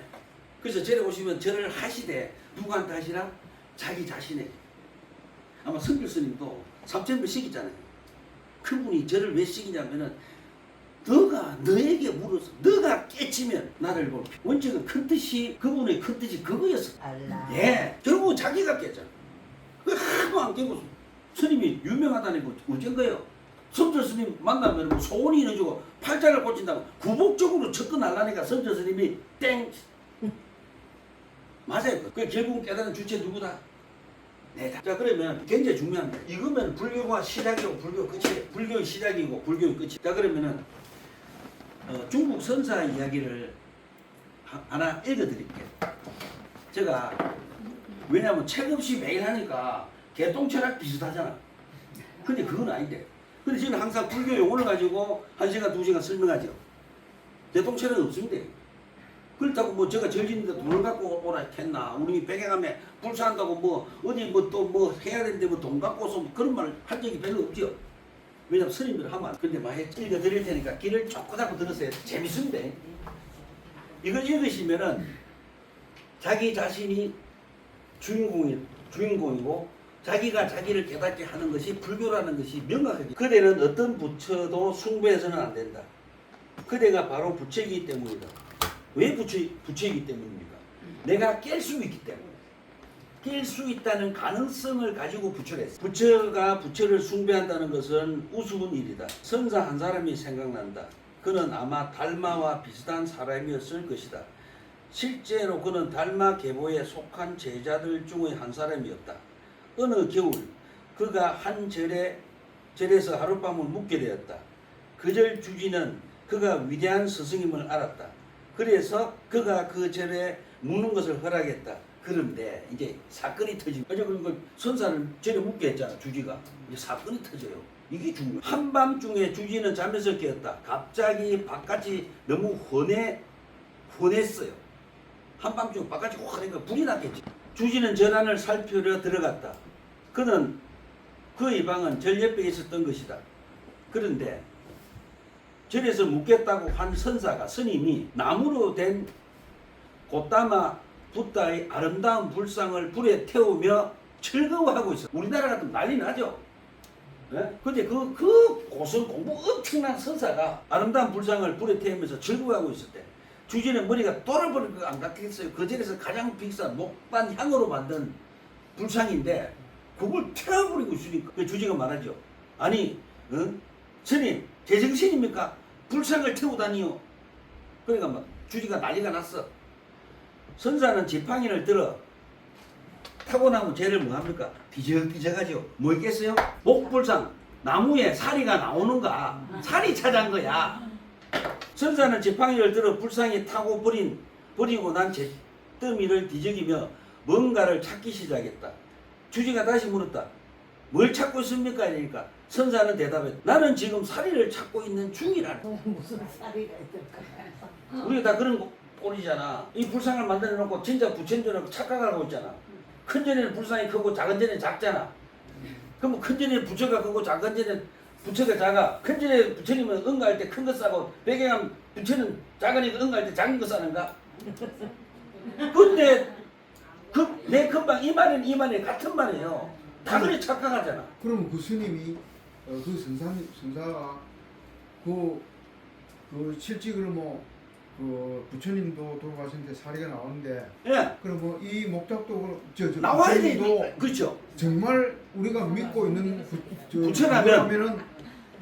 그래서 절에 오시면 절을 하시되 누구한테 하시라? 자기 자신에게. 아마 성길 스님도 삼천배 시키잖아요. 그분이 저를 왜 시키냐면은 너가 너에게 물어서 너가 깨치면 나를 볼 원칙은 큰 뜻이 그분의 큰 뜻이 그거였어. 알라. 예, 결국은 자기가 깼잖아. 그 하도 안 깨고 스님이 유명하다니 뭐 어쩐 거예요? 선조 스님 만나면 뭐 소원이 이루어지고 팔자를 꽂힌다고 구복적으로 접근하려니까 선조 스님이 땡 맞아요. 그 결국은 깨달은 주체 누구다? 내다. 자 그러면 굉장히 중요합니다. 이거면 불교가 시작이고 불교 끝이에요. 불교의 시작이고 불교의 끝이. 자 그러면은 중국 선사 이야기를 하나 읽어드릴게요. 제가 왜냐하면 책 없이 매일 하니까 개똥철학 비슷하잖아. 근데 그건 아닌데. 근데 저는 항상 불교 용어를 가지고 1시간, 2시간 설명하죠. 개똥철학은 없습니다. 그렇다고 뭐 제가 절지는데 돈을 갖고 오라 했나. 우리 백양함에 불사한다고 뭐 어디 뭐 또 뭐 해야 되는데 뭐 돈 갖고 오서 뭐 그런 말 한 적이 별로 없죠. 왜냐면 스님들 하면 근데 많이 읽어드릴 테니까 귀를 쫓고 잡고 들으세요. 재밌습니다. 이걸 읽으시면은 자기 자신이 주인공이고 자기가 자기를 깨닫게 하는 것이 불교라는 것이 명확하게 그대는 어떤 부처도 숭배해서는 안 된다. 그대가 바로 부처이기 때문이다. 왜 부처이기 때문입니까? 내가 깰 수 있기 때문에. 깰 수 있다는 가능성을 가지고 부처를 했어. 부처가 부처를 숭배한다는 것은 우스운 일이다. 선사 한 사람이 생각난다. 그는 아마 달마와 비슷한 사람이었을 것이다. 실제로 그는 달마 계보에 속한 제자들 중의 한 사람이었다. 어느 겨울 그가 한 절에서 하룻밤을 묵게 되었다. 그 절 주지는 그가 위대한 스승임을 알았다. 그래서 그가 그 절에 묵는 것을 허락했다. 그런데 이제 사건이 터지고 그러니까 선사를 절에 묵게 했잖아. 주지가. 이제 사건이 터져요. 이게 중요해. 한밤중에 주지는 잠에서 깨었다. 갑자기 바깥이 너무 훤했어요. 한밤중에 바깥이 훤하니까 불이 났겠지. 주지는 전안을 살피려 들어갔다. 그는 그의 방은 절 옆에 있었던 것이다. 그런데 절에서 묵겠다고 한 선사가 스님이 나무로 된 곶다마 붓다의 아름다운 불상을 불에 태우며 즐거워하고 있어. 우리나라 같으면 난리 나죠. 예? 근데 그 고성 공부 엄청난 선사가 아름다운 불상을 불에 태우면서 즐거워하고 있었대. 주진의 머리가 돌아버릴 거 안 같겠어요. 그 전에서 가장 비싼 목반 향으로 만든 불상인데 그걸 태워버리고 있으니까 그 주지가 말하죠. 아니, 스님 제정신입니까? 불상을 태우다니요. 그러니까 막 주지가 난리가 났어. 선사는 지팡이를 들어 타고 나면 쟤를 뭐합니까? 뒤적뒤적하죠. 뭐 있겠어요? 목불상 나무에 사리가 나오는가? 사리 찾은 거야. 선사는 지팡이를 들어 불상에 타고 버리고 난 잿더미를 뒤적이며 뭔가를 찾기 시작했다. 주지가 다시 물었다. 뭘 찾고 있습니까? 이러니까 선사는 대답했다. 나는 지금 사리를 찾고 있는 중이라네. 무슨 사리가 있을까? 우리가 다 그런 꼴이잖아. 이 불상을 만들어 놓고 진짜 부처인 줄 알고 착각하고 있잖아. 큰 전에는 불상이 크고 작은 전에는 작잖아. 그럼 큰 전에 부처가 크고 작은 전에 부처가 작아. 큰 전에 부처님은 응가할 때 큰 거 싸고 배경하면 부처는 작으니까 응가할 때 작은 거 싸는가? 근데 내 금방 이 말은 같은 말이에요. 다 그래 착각하잖아. 그러면 그 스님이 그 선사가 그 실직을 그 부처님도 돌아가셨는데 사리가 나오는데 예. 그럼 이 목작도 나와야 부처님도 돼. 그렇죠. 정말 우리가 믿고 있는 부처라면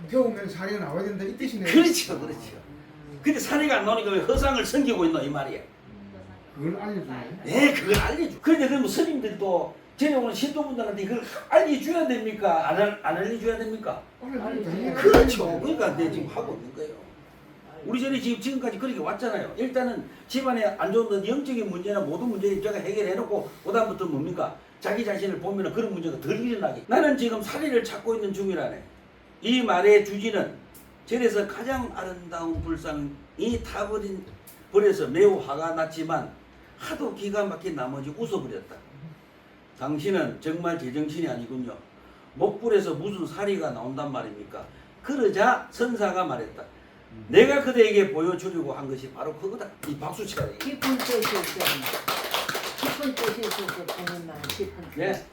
태우면 사리가 나와야 된다 이 뜻이네요. 그렇죠. 근데 사리가 안 나오니까 왜 허상을 섬기고 있노 이 말이야. 그걸 알려주네. 네, 그걸 알려줘. 그런데 그러면 스님들도 전에 오는 신도분들한테 이걸 알려줘야 됩니까? 안 알려줘야 됩니까? 그렇죠. 그러니까 내 지금 하고 있는 거예요. 우리 전에 지금까지 그렇게 왔잖아요. 일단은 집안에 안 좋은 영적인 문제나 모든 문제를 제가 해결해놓고 그다음부터 뭡니까? 자기 자신을 보면 그런 문제가 덜 일어나게. 나는 지금 사리를 찾고 있는 중이라네. 이 말의 주지는 절에서 가장 아름다운 불상이 타버려서 매우 화가 났지만 하도 기가 막힌 나머지 웃어버렸다. 당신은 정말 제정신이 아니군요. 목불에서 무슨 사리가 나온단 말입니까? 그러자 선사가 말했다. 내가 그대에게 보여주려고 한 것이 바로 그거다. 이 박수 쳐야 돼. 깊은 뜻이 있어. 깊은 뜻이 있어서 보는 말 깊은 뜻. 네.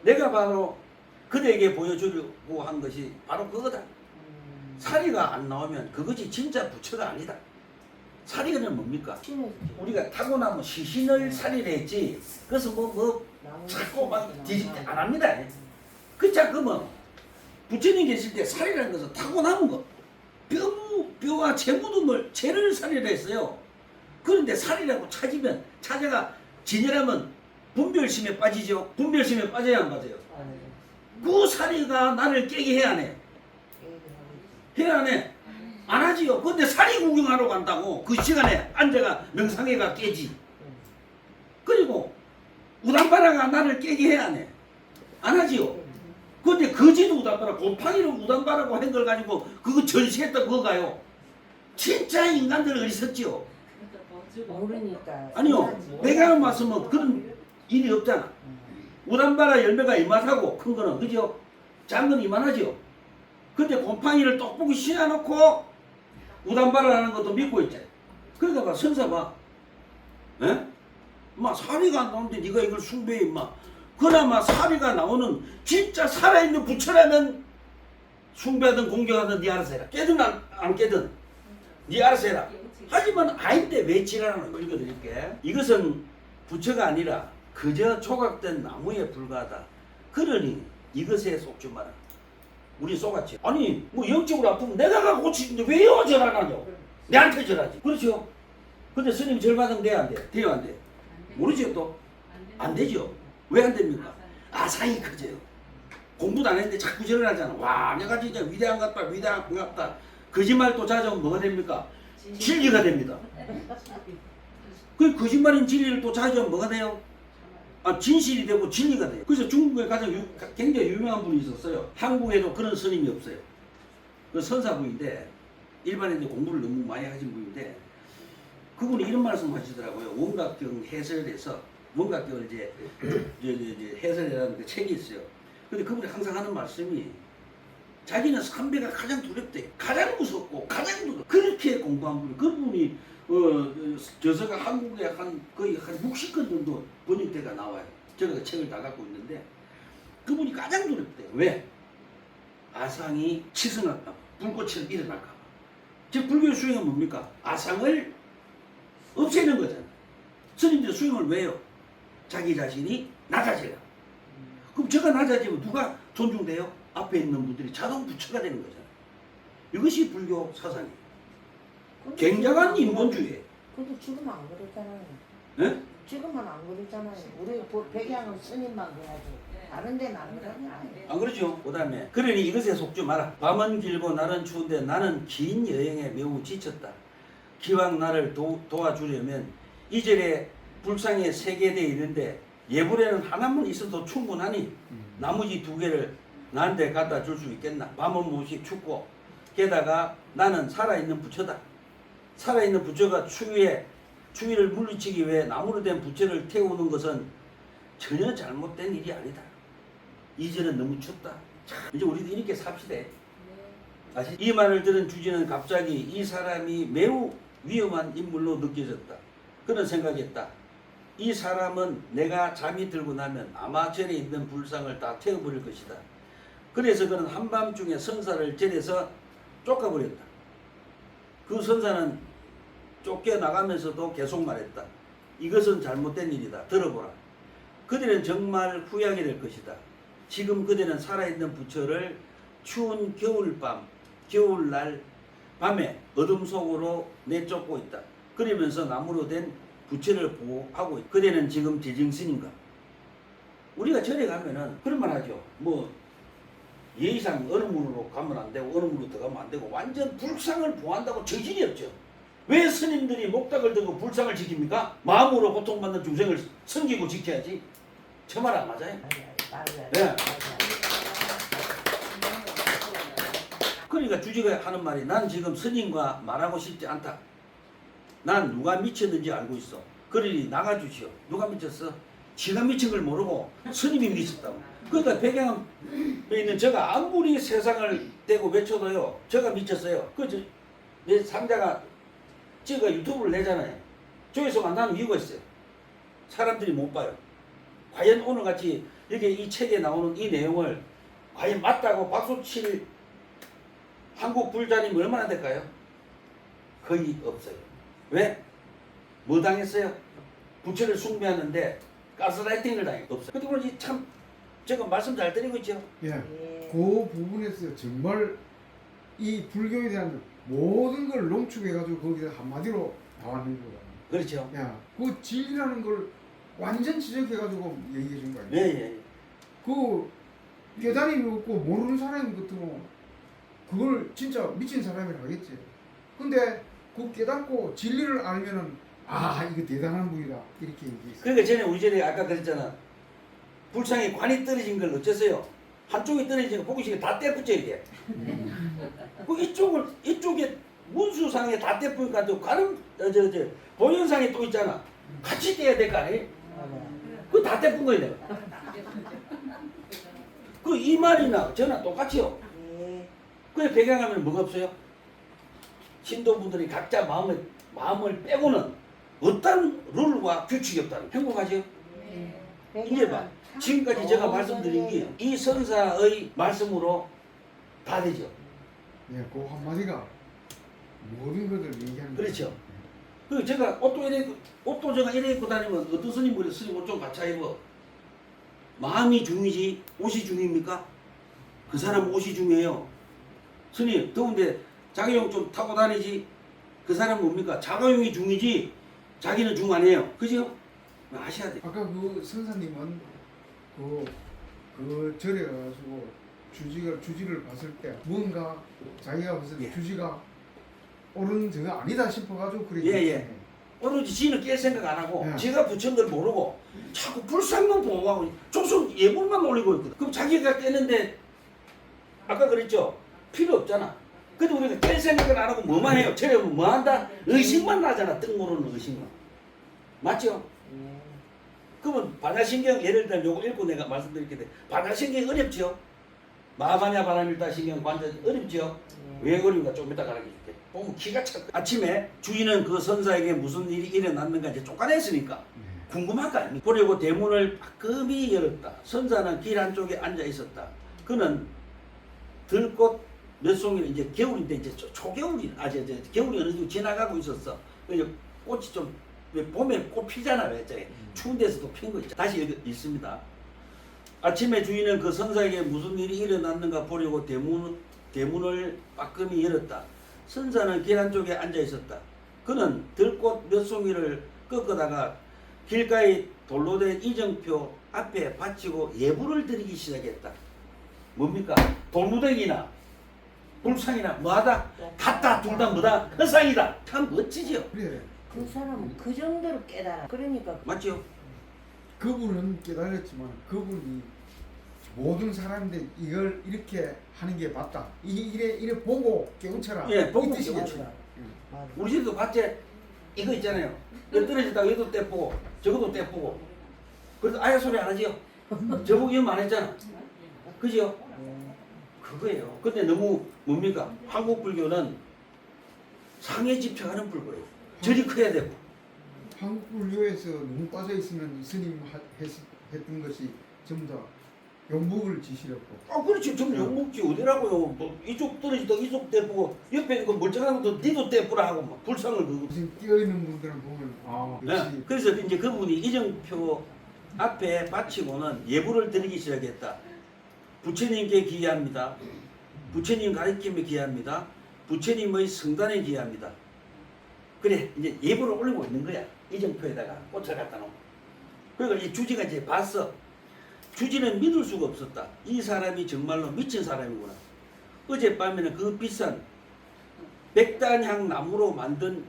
내가 바로 그대에게 보여주려고 한 것이 바로 그거다. 사리가 안 나오면 그것이 진짜 부처가 아니다. 사리는 뭡니까? 우리가 타고나면 시신을 사리를 했지. 그래서 자꾸 막 안 합니다. 그 자꾸면 부처님 계실 때 사리라는 것은 타고남은 거. 뼈와 재무듬을 재를 사리를 했어요. 그런데 사리라고 찾아가 진열하면 분별심에 빠지죠. 분별심에 빠져야 안 빠져요. 그 사리가 나를 깨게 해야 안 해. 해야 안 해. 안 하지요. 근데 사리 구경하러 간다고 그 시간에 앉아가 명상회가 깨지. 그리고 우담바라가 나를 깨게 해야 안 해. 안 하지요. 근데 거지도 우담바라 곰팡이를 우담바라고 한 걸 가지고 그거 전시했다 그거 가요. 진짜 인간들 어리석지요. 모르니까. 아니요. 내가 하는 말씀은 그런 일이 없잖아. 우담바라 열매가 이만하고 큰 거는 그죠? 작은 건 이만하죠. 근데 곰팡이를 똑똑히 씌워놓고 우담바라라는 것도 믿고 있지. 그러니까 봐, 선사 봐. 에? 막 사리가 안 나오는데 네가 이걸 숭배해 임마. 그나마 사리가 나오는 진짜 살아있는 부처라면 숭배하든 공경하든 네 알아서 해라. 깨든 안 깨든 네 알아서 해라. 하지만 아닌데 왜 지랄하는 거 읽어드릴게. 이것은 부처가 아니라 그저 조각된 나무에 불과하다. 그러니 이것에 속지 마라. 우리 속았지. 아니 뭐 영적으로 아프면 내가 고치는데 왜 절하냐고. 내한테 절하지. 그렇죠. 근데 스님 절 받으면 돼야 안 돼? 돼요 안 돼? 모르죠 또? 안 되죠. 왜 안 됩니까? 아상이 커져요. 공부도 안 했는데 자꾸 절을 하잖아. 와 내가 진짜 위대한 것 같다 위대한 것 같다. 거짓말 또 찾아오면 뭐가 됩니까? 진리가 됩니다. 그 거짓말인 진리를 또 찾아오면 뭐가 돼요? 진실이 되고 진리가 돼요. 그래서 중국에 굉장히 유명한 분이 있었어요. 한국에도 그런 스님이 없어요. 그 선사분인데 일반인들 공부를 너무 많이 하신 분인데 그분이 이런 말씀 하시더라고요. 원각경 해설에서 원각경을 이제 해설이라는 그 책이 있어요. 근데 그분이 항상 하는 말씀이 자기는 삼배가 가장 두렵대. 가장 무섭고 가장 두렵고 그렇게 공부한 분이 그분이 저서가 한국에 거의 한 60권 정도 번역대가 나와요. 제가 그 책을 다 갖고 있는데 그분이 가장 두렵대요. 왜? 아상이 치성할까 봐, 불꽃처럼 일어날까 봐. 즉 불교의 수행은 뭡니까? 아상을 없애는 거잖아. 스님들 수행을 왜요? 자기 자신이 낮아져요. 그럼 제가 낮아지면 누가 존중돼요? 앞에 있는 분들이 자동 부처가 되는 거잖아요. 이것이 불교 사상이에요. 굉장한 인본주의예요. 근데 지금 안 그러잖아요. 예? 지금은 안 그러잖아요. 우리 그 백양은 스님만 그래야지. 다른 데는 안 그러냐. 안 그러죠? 그 다음에 그러니 이것에 속지 마라. 밤은 길고 날은 추운데 나는 긴 여행에 매우 지쳤다. 기왕 나를 도와주려면 이 절에 불상에 3개 돼 있는데 예불에는 하나만 있어도 충분하니 나머지 2개를 나한테 갖다 줄 수 있겠나? 밤은 무엇이 춥고 게다가 나는 살아있는 부처다. 살아있는 부처가 추위를 물리치기 위해 나무로 된 부처를 태우는 것은 전혀 잘못된 일이 아니다. 이제는 너무 춥다. 참, 이제 우리도 이렇게 삽시다. 아시? 이 말을 들은 주지는 갑자기 이 사람이 매우 위험한 인물로 느껴졌다. 그는 생각했다. 이 사람은 내가 잠이 들고 나면 아마 절에 있는 불상을 다 태워버릴 것이다. 그래서 그는 한밤중에 선사를 절에서 쫓아버렸다. 그 선사는 쫓겨나가면서도 계속 말했다. 이것은 잘못된 일이다. 들어보라. 그들은 정말 후회하게 될 것이다. 지금 그들은 살아있는 부처를 추운 겨울날 밤에 어둠 속으로 내쫓고 있다. 그러면서 나무로 된 부처를 보호하고 있다. 그대는 지금 제정신인가? 우리가 절에 가면은 그런 말 하죠. 뭐 예의상 어느 문으로 가면 안 되고 어느 문으로 들어가면 안 되고 완전 불상을 보호한다고 정신이 없죠. 왜 스님들이 목닥을 들고 불상을 지킵니까? 마음으로 고통받는 중생을 섬기고 지켜야지. 저 말 안 맞아요? 맞아요. 네. 그러니까 주지가 하는 말이 난 지금 스님과 말하고 싶지 않다. 난 누가 미쳤는지 알고 있어. 그러니 나가주시오. 누가 미쳤어? 지가 미친 걸 모르고 스님이 미쳤다고. 그러니까 배경에 있는 제가 아무리 세상을 대고 외쳐도요. 제가 미쳤어요. 그 내 상자가 제가 유튜브를 내잖아요. 저기서 만나는 이유가 있어요. 사람들이 못 봐요. 과연 오늘같이 이렇게 이 책에 나오는 이 내용을 과연 맞다고 박수칠 한국 불자님이 얼마나 될까요? 거의 없어요. 왜? 뭐 당했어요? 부처를 숭배하는데 가스라이팅을 당했어요. 없어요. 근데 오늘 참 제가 말씀 잘 드리고 있죠? 예. 예. 그 부분에서 정말 이 불교에 대한 모든 걸 농축해가지고 거기서 한마디로 나왔는 거야. 그렇죠? 야, 그 진리라는 걸 완전 지적해가지고 얘기해 준 거야. 예, 예. 그 깨달음이 없고 모르는 사람이 같으면 그걸 진짜 미친 사람이라 하겠지. 근데 그 깨닫고 진리를 알면은 아 이거 대단한 분이다 이렇게 얘기했어. 그러니까 전에 우리 전에 아까 그랬잖아. 불상에 관이 떨어진 걸 어째서요? 한쪽이 떨어지니까 보기식에 다 떼붙여야 돼. 그 이쪽에 문수상에 다 떼뿌니까 또 관음 보현상에 또 있잖아. 같이 떼야 될 거 아니에요? 그 다 떼뿐 거야 내가. 그 이 말이나 저나 똑같이요. 예. 그 배경하면 뭐가 없어요? 신도분들이 각자 마음을 빼고는 어떤 룰과 규칙이 없다는 행복하죠? 이제 봐. 지금까지 제가 말씀드린 게 이 선사의 말씀으로 다 되죠. 예, 그 한마디가 모든 것을 얘기하는 그렇죠. 거야. 그 제가 옷도 제가 이래 입고 다니면 어떤 스님들이 스님 옷 좀 갖춰 입어. 마음이 중이지 옷이 중입니까? 그 사람 옷이 중요해요. 스님 더운데 자가용 좀 타고 다니지. 그 사람 뭡니까? 자가용이 중이지 자기는 중 아니에요. 그죠? 아셔야 돼. 아까 그 선사님은 그 절에 가가지고 주지를 봤을 때 뭔가 자기가 봤을 때 예. 주지가 옳은 저가 아니다 싶어가지고 그래. 예. 오로지 지는 깰 생각 안 하고 예. 지가 부처인 걸 모르고 자꾸 불상만 보호하고 조선 예불만 올리고 있거든. 그럼 자기가 깨는데 아까 그랬죠? 필요 없잖아. 근데 우리가 깰 생각을 안 하고 뭐만 해요? 저래 뭐 한다? 의식만 나잖아. 뜻 모르는 의식만. 맞죠? 예. 그러면 반야신경 예를 들면 요거 읽고 내가 말씀드릴게 반야신경이 어렵죠? 마하반야 바라밀다 신경 관절 어렵죠? 왜 어려운가 좀 이따 가르쳐줄게. 보면 기가 찰 거야. 아침에 주인은 그 선사에게 무슨 일이 일어났는가 이제 쫓아냈으니까 궁금한 거 아닙니까? 그리고 대문을 빠끔히 열었다. 선사는 길 한쪽에 앉아 있었다. 그는 들꽃 몇 송이를 이제 겨울인데 이제 초겨울이 아직 이제 겨울이 어느 정도 지나가고 있었어. 그래서 꽃이 좀 왜 봄에 꽃 피잖아, 왜 추운 데서도 핀 거 있죠. 다시 여기 있습니다. 아침에 주인은 그 선사에게 무슨 일이 일어났는가 보려고 대문을 빠끔히 열었다. 선사는 길 한쪽에 앉아 있었다. 그는 들꽃 몇 송이를 꺾어다가 길가에 돌로 된 이정표 앞에 받치고 예불을 드리기 시작했다. 뭡니까? 돌무더기나 불상이나 뭐하다? 같다 둘 다 뭐다? 허상이다. 참 멋지죠? 그래. 그 사람은 그 정도로 깨달아. 그러니까 맞죠? 그분은 깨달았지만 그분이 모든 사람들 이걸 이렇게 하는 게 맞다. 이래 보고 깨우쳐라. 예, 보고 이 뜻이겠죠. 깨우쳐라. 맞아. 우리 집도 봤지? 이거 있잖아요. 이거 떨어지다가 얘도 떼보고 저것도 떼보고 그래도 아예 소리 안 하지요? 저보고 이거 안 했잖아. 그죠? 그거예요. 근데 너무 뭡니까? 한국 불교는 상해 집착하는 불교예요. 절이 커야 되고. 한국 불교에서 너무 빠져 있으면 스님 했던 것이 전부 다 용목을 지시렸고. 아 그렇지. 좀 욕먹지 어디라고요. 뭐 이쪽 떨어지다 이쪽 떼보고 옆에 그 멀쩡한 것도 니도 떼보라 하고 막 불상을 그거. 무슨 끼어 있는 분들은 보면 역시 네. 그래서 이제 그분이 이정표 앞에 바치고는 예불을 드리기 시작했다. 부처님께 기여합니다. 부처님 가르침에 기여합니다. 부처님의 성단에 기여합니다. 그래 이제 예불을 올리고 있는 거야. 이정표에다가 꽃을 갖다 놓고. 그러니까 이 주지가 이제 봤어. 주지는 믿을 수가 없었다. 이 사람이 정말로 미친 사람이구나. 어젯밤에는 그 비싼 백단향 나무로 만든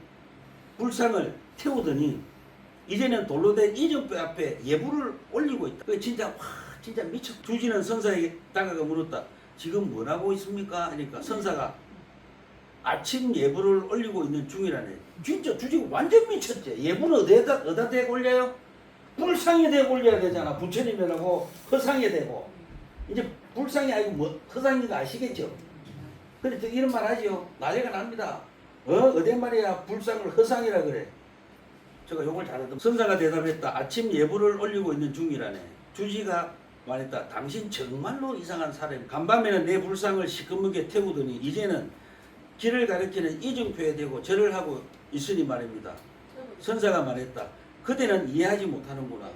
불상을 태우더니 이제는 돌로 된 이정표 앞에 예불을 올리고 있다. 그 진짜 와 진짜 미쳤. 주지는 선사에게 다가가 물었다. 지금 뭘 하고 있습니까? 하니까 선사가 아침 예불을 올리고 있는 중이라네. 진짜 주지가 완전 미쳤지. 예불은 어디다 대고 올려요? 불상에 대고 올려야 되잖아. 부처님이라고 허상에 대고. 이제 불상이 아니고 뭐 허상인 거 아시겠죠? 그래서 이런 말 하지요. 난리가 납니다. 어디 말이야 불상을 허상이라 그래. 제가 욕을 잘하던 선사가 대답했다. 아침 예불을 올리고 있는 중이라네. 주지가 말했다. 당신 정말로 이상한 사람. 간밤에는 내 불상을 시커멓게 태우더니 이제는 길을 가리키는 이정표에 대고 절을 하고 있으니 말입니다. 선사가 말했다. 그대는 이해하지 못하는구나.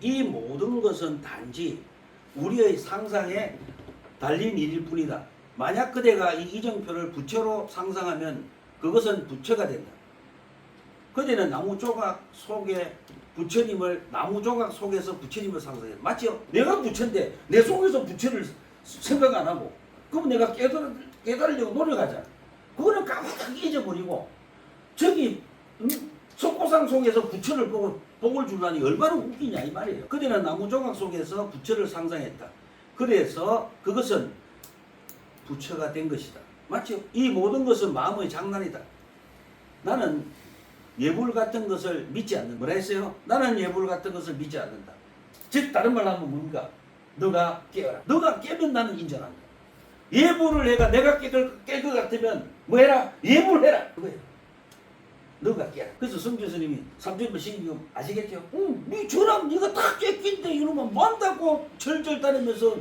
이 모든 것은 단지 우리의 상상에 달린 일일 뿐이다. 만약 그대가 이 이정표를 부처로 상상하면 그것은 부처가 된다. 그대는 나무 조각 속에 부처님을 나무 조각 속에서 부처님을 상상해. 맞죠? 내가 부처인데 내 속에서 부처를 생각 안 하고 그럼 내가 깨달으려고 노력하잖아. 그거는 까맣게 잊어버리고 저기 석고상 속에서 부처를 보고 복을 주다니 얼마나 웃기냐 이 말이에요. 그대는 나무 조각 속에서 부처를 상상했다. 그래서 그것은 부처가 된 것이다. 맞죠? 이 모든 것은 마음의 장난이다. 나는 예불 같은 것을 믿지 않는다. 뭐라 했어요? 나는 예불 같은 것을 믿지 않는다. 즉 다른 말로 하면 뭡니까? 너가 깨어라. 너가 깨면 나는 인정한다. 예불을 해가 내가 깰 것 같으면 뭐 해라? 예불해라. 그거예요. 너가 깨라. 그래서 성주 스님이 삼천부 신기금 아시겠죠? 네 저랑 네가 다 깼긴데 이러면 뭐 한다고 절절 따르면서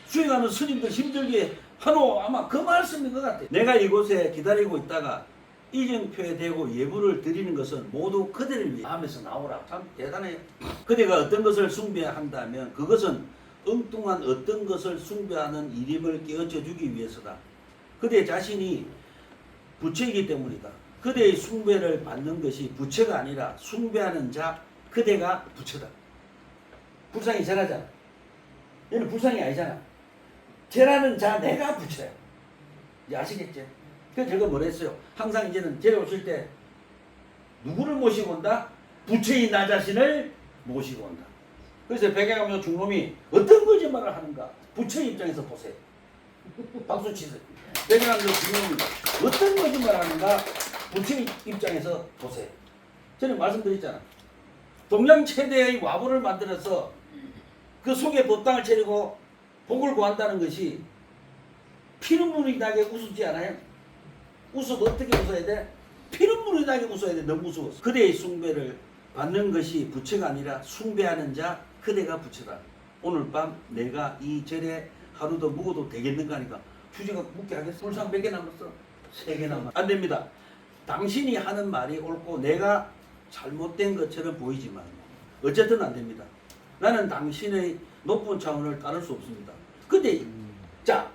수행하는 스님들 힘들게 하노. 아마 그 말씀인 것 같아. 내가 이곳에 기다리고 있다가 이정표에 대고 예불을 드리는 것은 모두 그대를 위해 마음에서 나오라. 참 대단해요. 그대가 어떤 것을 숭배한다면 그것은 엉뚱한 어떤 것을 숭배하는 일임을 깨우쳐 주기 위해서다. 그대 자신이 부처이기 때문이다. 그대의 숭배를 받는 것이 부처가 아니라 숭배하는 자 그대가 부처다. 불상이 제라잖아. 얘는 불상이 아니잖아. 제라는 자 내가 부처야. 이제 아시겠죠? 그래서 제가 뭐라 했어요? 항상 이제는 제가 오실 때 누구를 모시고 온다? 부처인 나 자신을 모시고 온다. 그래서 백양하면서 중놈이 어떤 거짓말을 하는가? 부처의 입장에서 보세요. 박수 치세요. 백양하면서 중놈이 어떤 거짓말을 하는가? 부처의 입장에서 보세요. 저는 말씀드렸잖아. 동양 최대의 와보를 만들어서 그 속에 법당을 차리고 복을 구한다는 것이 피눈물이 나게 우습지 않아요? 웃어도 어떻게 웃어야 돼? 피눈물이 나게 웃어야 돼. 너무 무서워서. 그대의 숭배를 받는 것이 부처가 아니라 숭배하는 자 그대가 부처다. 오늘 밤 내가 이 절에 하루 더 묵어도 되겠는가 하니까 주제가 묵게 하겠어? 불상 몇 개 남았어? 3개 남았어. 안 됩니다. 당신이 하는 말이 옳고 내가 잘못된 것처럼 보이지만 어쨌든 안 됩니다. 나는 당신의 높은 차원을 따를 수 없습니다. 근데 자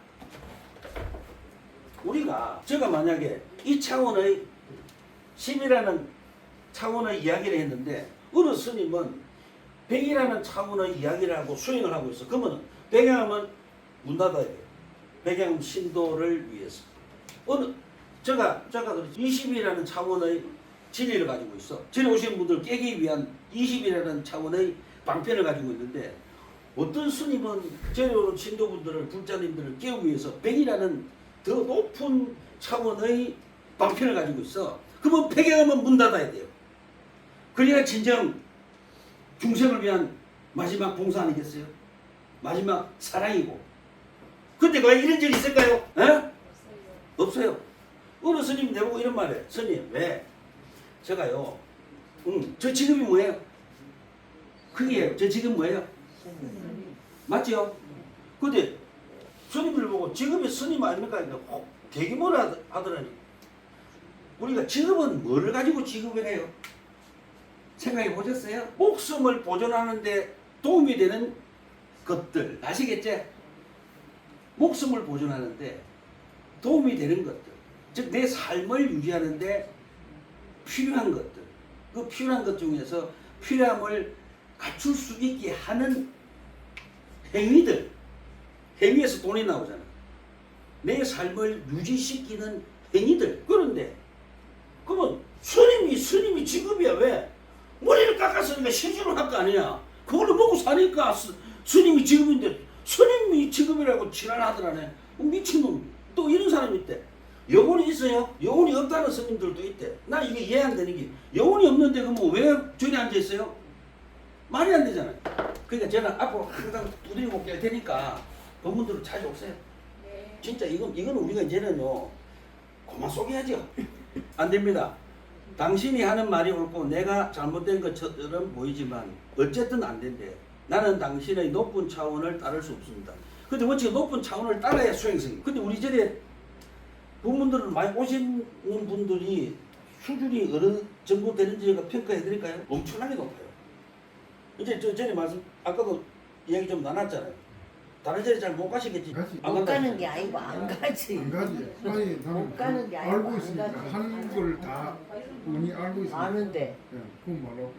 우리가 제가 만약에 이 차원의 10이라는 차원의 이야기를 했는데 어느 스님은 100이라는 차원의 이야기를 하고 수행을 하고 있어. 그러면 백양은 문 닫아야 돼요. 백양 신도를 위해서. 어느 제가 20이라는 차원의 진리를 가지고 있어. 전에 오신 분들 깨기 위한 20이라는 차원의 방편을 가지고 있는데 어떤 스님은 전에 오는 신도분들을 불자님들을 깨우기 위해서 100이라는 더 높은 차원의 방편을 가지고 있어. 그러면 백양하면 문 닫아야 돼요. 그래야 진정 중생을 위한 마지막 봉사 아니겠어요? 마지막 사랑이고. 근데 과연 이런 적이 있을까요? 에? 없어요. 어느 스님 내보고 이런 말해. 스님 왜? 제가요. 저 직업이 뭐예요? 그게 저 직업 뭐예요? 맞죠? 근데 스님들 보고 직업이 스님 아닙니까? 되게 뭐라 하더라니. 우리가 직업은 뭐를 가지고 직업을 해요? 생각해 보셨어요? 목숨을 보존하는데 도움이 되는 것들 아시겠지? 목숨을 보존하는데 도움이 되는 것들, 즉 내 삶을 유지하는데 필요한 것들, 그 필요한 것 중에서 필요함을 갖출 수 있게 하는 행위들, 행위에서 돈이 나오잖아. 내 삶을 유지시키는 행위들. 그런데 그러면 스님이 직업이야. 왜? 머리를 깎았으니까 시주를 할 거 아니야. 그걸로 먹고 사니까 스님이 직업인데 스님이 직업이라고 지랄하더라네. 미친놈. 또 이런 사람이 있대. 영혼이 있어요? 영혼이 없다는 스님들도 있대. 나 이게 이해 안 되는 게 영혼이 없는데 그러면 왜 저기 앉아 있어요? 말이 안 되잖아요. 그러니까 저는 앞으로 항상 두드리고 깰 테니까 법문들을 자주 오세요. 네. 진짜 이건 우리가 이제는요 그만 속여야죠. 안 됩니다. 당신이 하는 말이 옳고 내가 잘못된 것처럼 보이지만 어쨌든 안 된대. 나는 당신의 높은 차원을 따를 수 없습니다. 근데 원칙 높은 차원을 따라야 수행성이. 근데 우리 절에 부모들은 많이 오시는 분들이 수준이 어느 정도 되는지가 평가해 드릴까요? 엄청나게 높아요. 이제 저 전에 말씀 아까도 이야기 좀 나눴잖아요. 다른 절에 잘 못 가시겠지. 가지. 안 못 간다고 가는 게 아니고 안 가지. 안 가지. 아니 나는 못 가는 게 아니고 알고 안 있으니까 가지. 하는 걸 다 본인이 알고 있으니까. 아는데. 예, 그건 말하고.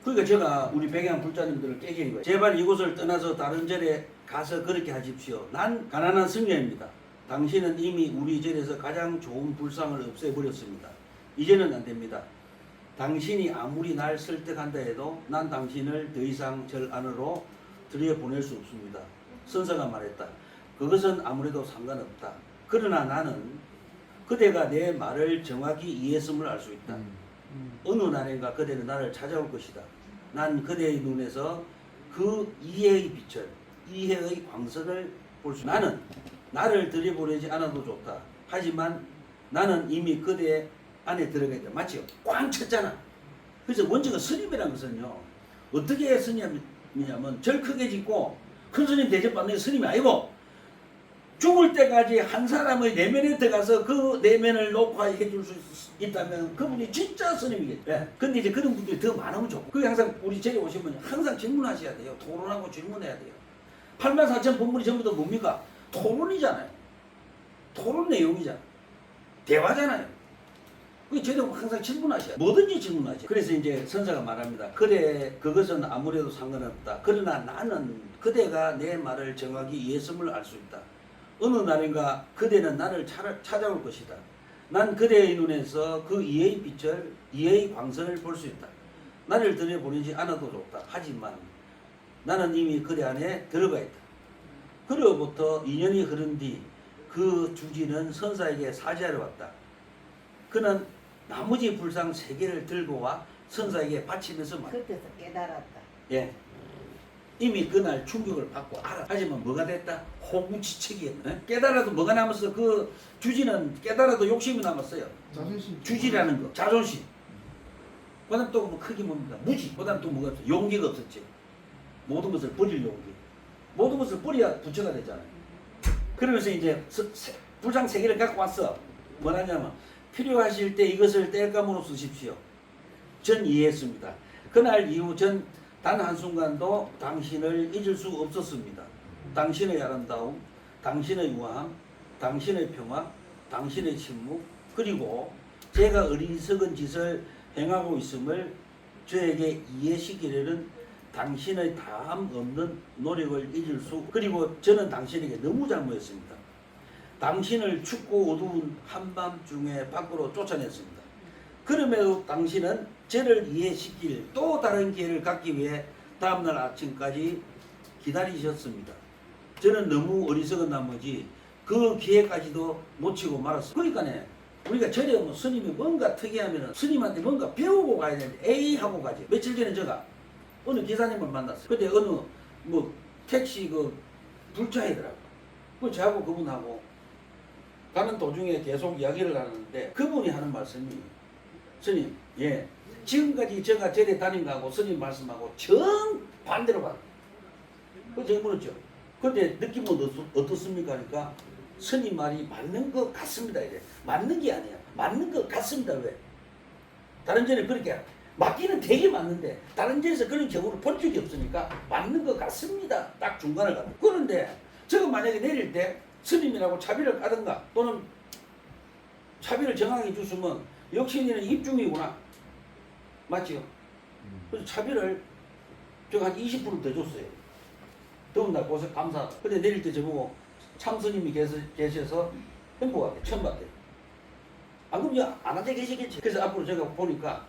그러니까 제가 우리 백양 불자님들을 깨게 한 거예요. 제발 이곳을 떠나서 다른 절에 가서 그렇게 하십시오. 난 가난한 승려입니다. 당신은 이미 우리 절에서 가장 좋은 불상을 없애버렸습니다. 이제는 안 됩니다. 당신이 아무리 날 설득한다 해도 난 당신을 더 이상 절 안으로 들여보낼 수 없습니다. 선사가 말했다. 그것은 아무래도 상관없다. 그러나 나는 그대가 내 말을 정확히 이해했음을 알 수 있다. 어느 날인가 그대는 나를 찾아올 것이다. 난 그대의 눈에서 그 이해의 빛을, 이해의 광선을 볼 수 있다. 나는 나를 들여보내지 않아도 좋다. 하지만 나는 이미 그대 안에 들어가 있다. 맞지요? 꽝 쳤잖아. 그래서 원칙은 스님이라는 것은요. 어떻게 스님이냐면 절 크게 짓고 큰 스님 대접받는 게 스님이 아니고 죽을 때까지 한 사람의 내면에 들어가서 그 내면을 녹화해 줄 수 있다면 그분이 진짜 스님이겠죠. 예. 근데 이제 그런 분들이 더 많으면 좋고. 그게 항상 우리 절에 오신 분이 항상 질문하셔야 돼요. 토론하고 질문해야 돼요. 84,000 본문이 전부 다 뭡니까? 토론이잖아요. 토론 내용이잖아요. 대화잖아요. 그게 저도 항상 질문하셔야 돼요. 뭐든지 질문하셔야 돼요. 그래서 이제 선사가 말합니다. 그래, 그것은 아무래도 상관없다. 그러나 나는 그대가 내 말을 정확히 이해했음을 알 수 있다. 어느 날인가 그대는 나를 찾아올 것이다. 난 그대의 눈에서 그 이해의 빛을, 이해의 광선을 볼 수 있다. 나를 들여보내지 않아도 좋다. 하지만 나는 이미 그대 안에 들어가 있다. 그로부터 2년이 흐른 뒤 그 주지는 선사에게 사죄하러 왔다. 그는 나머지 불상 3개를 들고 와 선사에게 바치면서 말했다. 그때서 깨달았다. 예. 이미 그날 충격을 받고 알아. 하지만 뭐가 됐다? 호구지책이었네. 깨달아도 뭐가 남았어? 그 주지는 깨달아도 욕심이 남았어요. 자존심. 주지라는 거, 자존심. 그다음 또 뭐 크게 뭡니까? 무지. 그다음 또 뭐가 없어? 용기가 없었지. 모든 것을 버릴 용기. 모든 것을 버려야 부처가 되잖아요. 그러면서 이제 불상 세 개를 갖고 왔어. 뭐라냐면 필요하실 때 이것을 뗄감으로 쓰십시오. 전 이해했습니다. 그날 이후 전 단 한순간도 당신을 잊을 수 없었습니다. 당신의 아름다움, 당신의 우아함, 당신의 평화, 당신의 침묵, 그리고 제가 어리석은 짓을 행하고 있음을 저에게 이해시키려는 당신의 다함 없는 노력을 잊을 수, 그리고 저는 당신에게 너무 잘못했습니다. 당신을 춥고 어두운 한밤중에 밖으로 쫓아냈습니다. 그럼에도 당신은 저를 이해시킬 또 다른 기회를 갖기 위해 다음날 아침까지 기다리셨습니다. 저는 너무 어리석은 나머지 그 기회까지도 놓치고 말았어요. 그러니까네, 우리가 절에 오면 스님이 뭔가 특이하면 스님한테 뭔가 배우고 가야 되는데 에이 하고 가지. 며칠 전에 제가 어느 기사님을 만났어요. 근데 어느 뭐 택시 그 불차이더라고. 그 저하고 그분하고 가는 도중에 계속 이야기를 하는데 그분이 하는 말씀이, 스님, 예, 지금까지 제가 절에 다닌 거하고 스님 말씀하고 정반대로 봤어요. 그래서 제가 물었죠. 근데 느낌은 어떻습니까? 하니까 스님 말이 맞는 것 같습니다. 이래. 맞는 게 아니야. 맞는 것 같습니다. 왜? 다른 절에 그렇게 맞기는 되게 맞는데 다른 절에서 그런 경우를 본 적이 없으니까 맞는 것 같습니다. 딱 중간을 가요. 그런데 제가 만약에 내릴 때 스님이라고 차비를 까든가 또는 차비를 정확히 줬으면 역시 니는 입중이구나. 맞지요? 그래서 차비를 제가 한 20% 더 줬어요. 더군다나 고생 감사하다. 근데 내릴 때 저보고 참스님이 계셔서 행복하게 처음 봤대요. 안 그러면 안 앉아 계시겠지. 그래서 앞으로 제가 보니까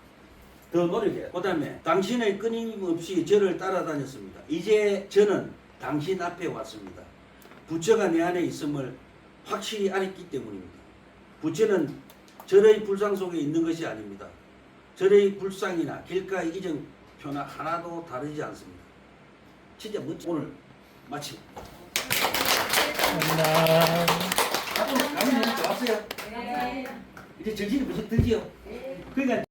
더 노력해요. 그 다음에 당신의 끊임없이 저를 따라다녔습니다. 이제 저는 당신 앞에 왔습니다. 부처가 내 안에 있음을 확실히 알았기 때문입니다. 부처는 절의 불상 속에 있는 것이 아닙니다. 절의 불상이나 길가의 이정표나 하나도 다르지 않습니다. 진짜 멋지. 오늘 마치고. 감사합니다. 좋았어요. 네. 이제 정신이 무슨 들지요? 그러니까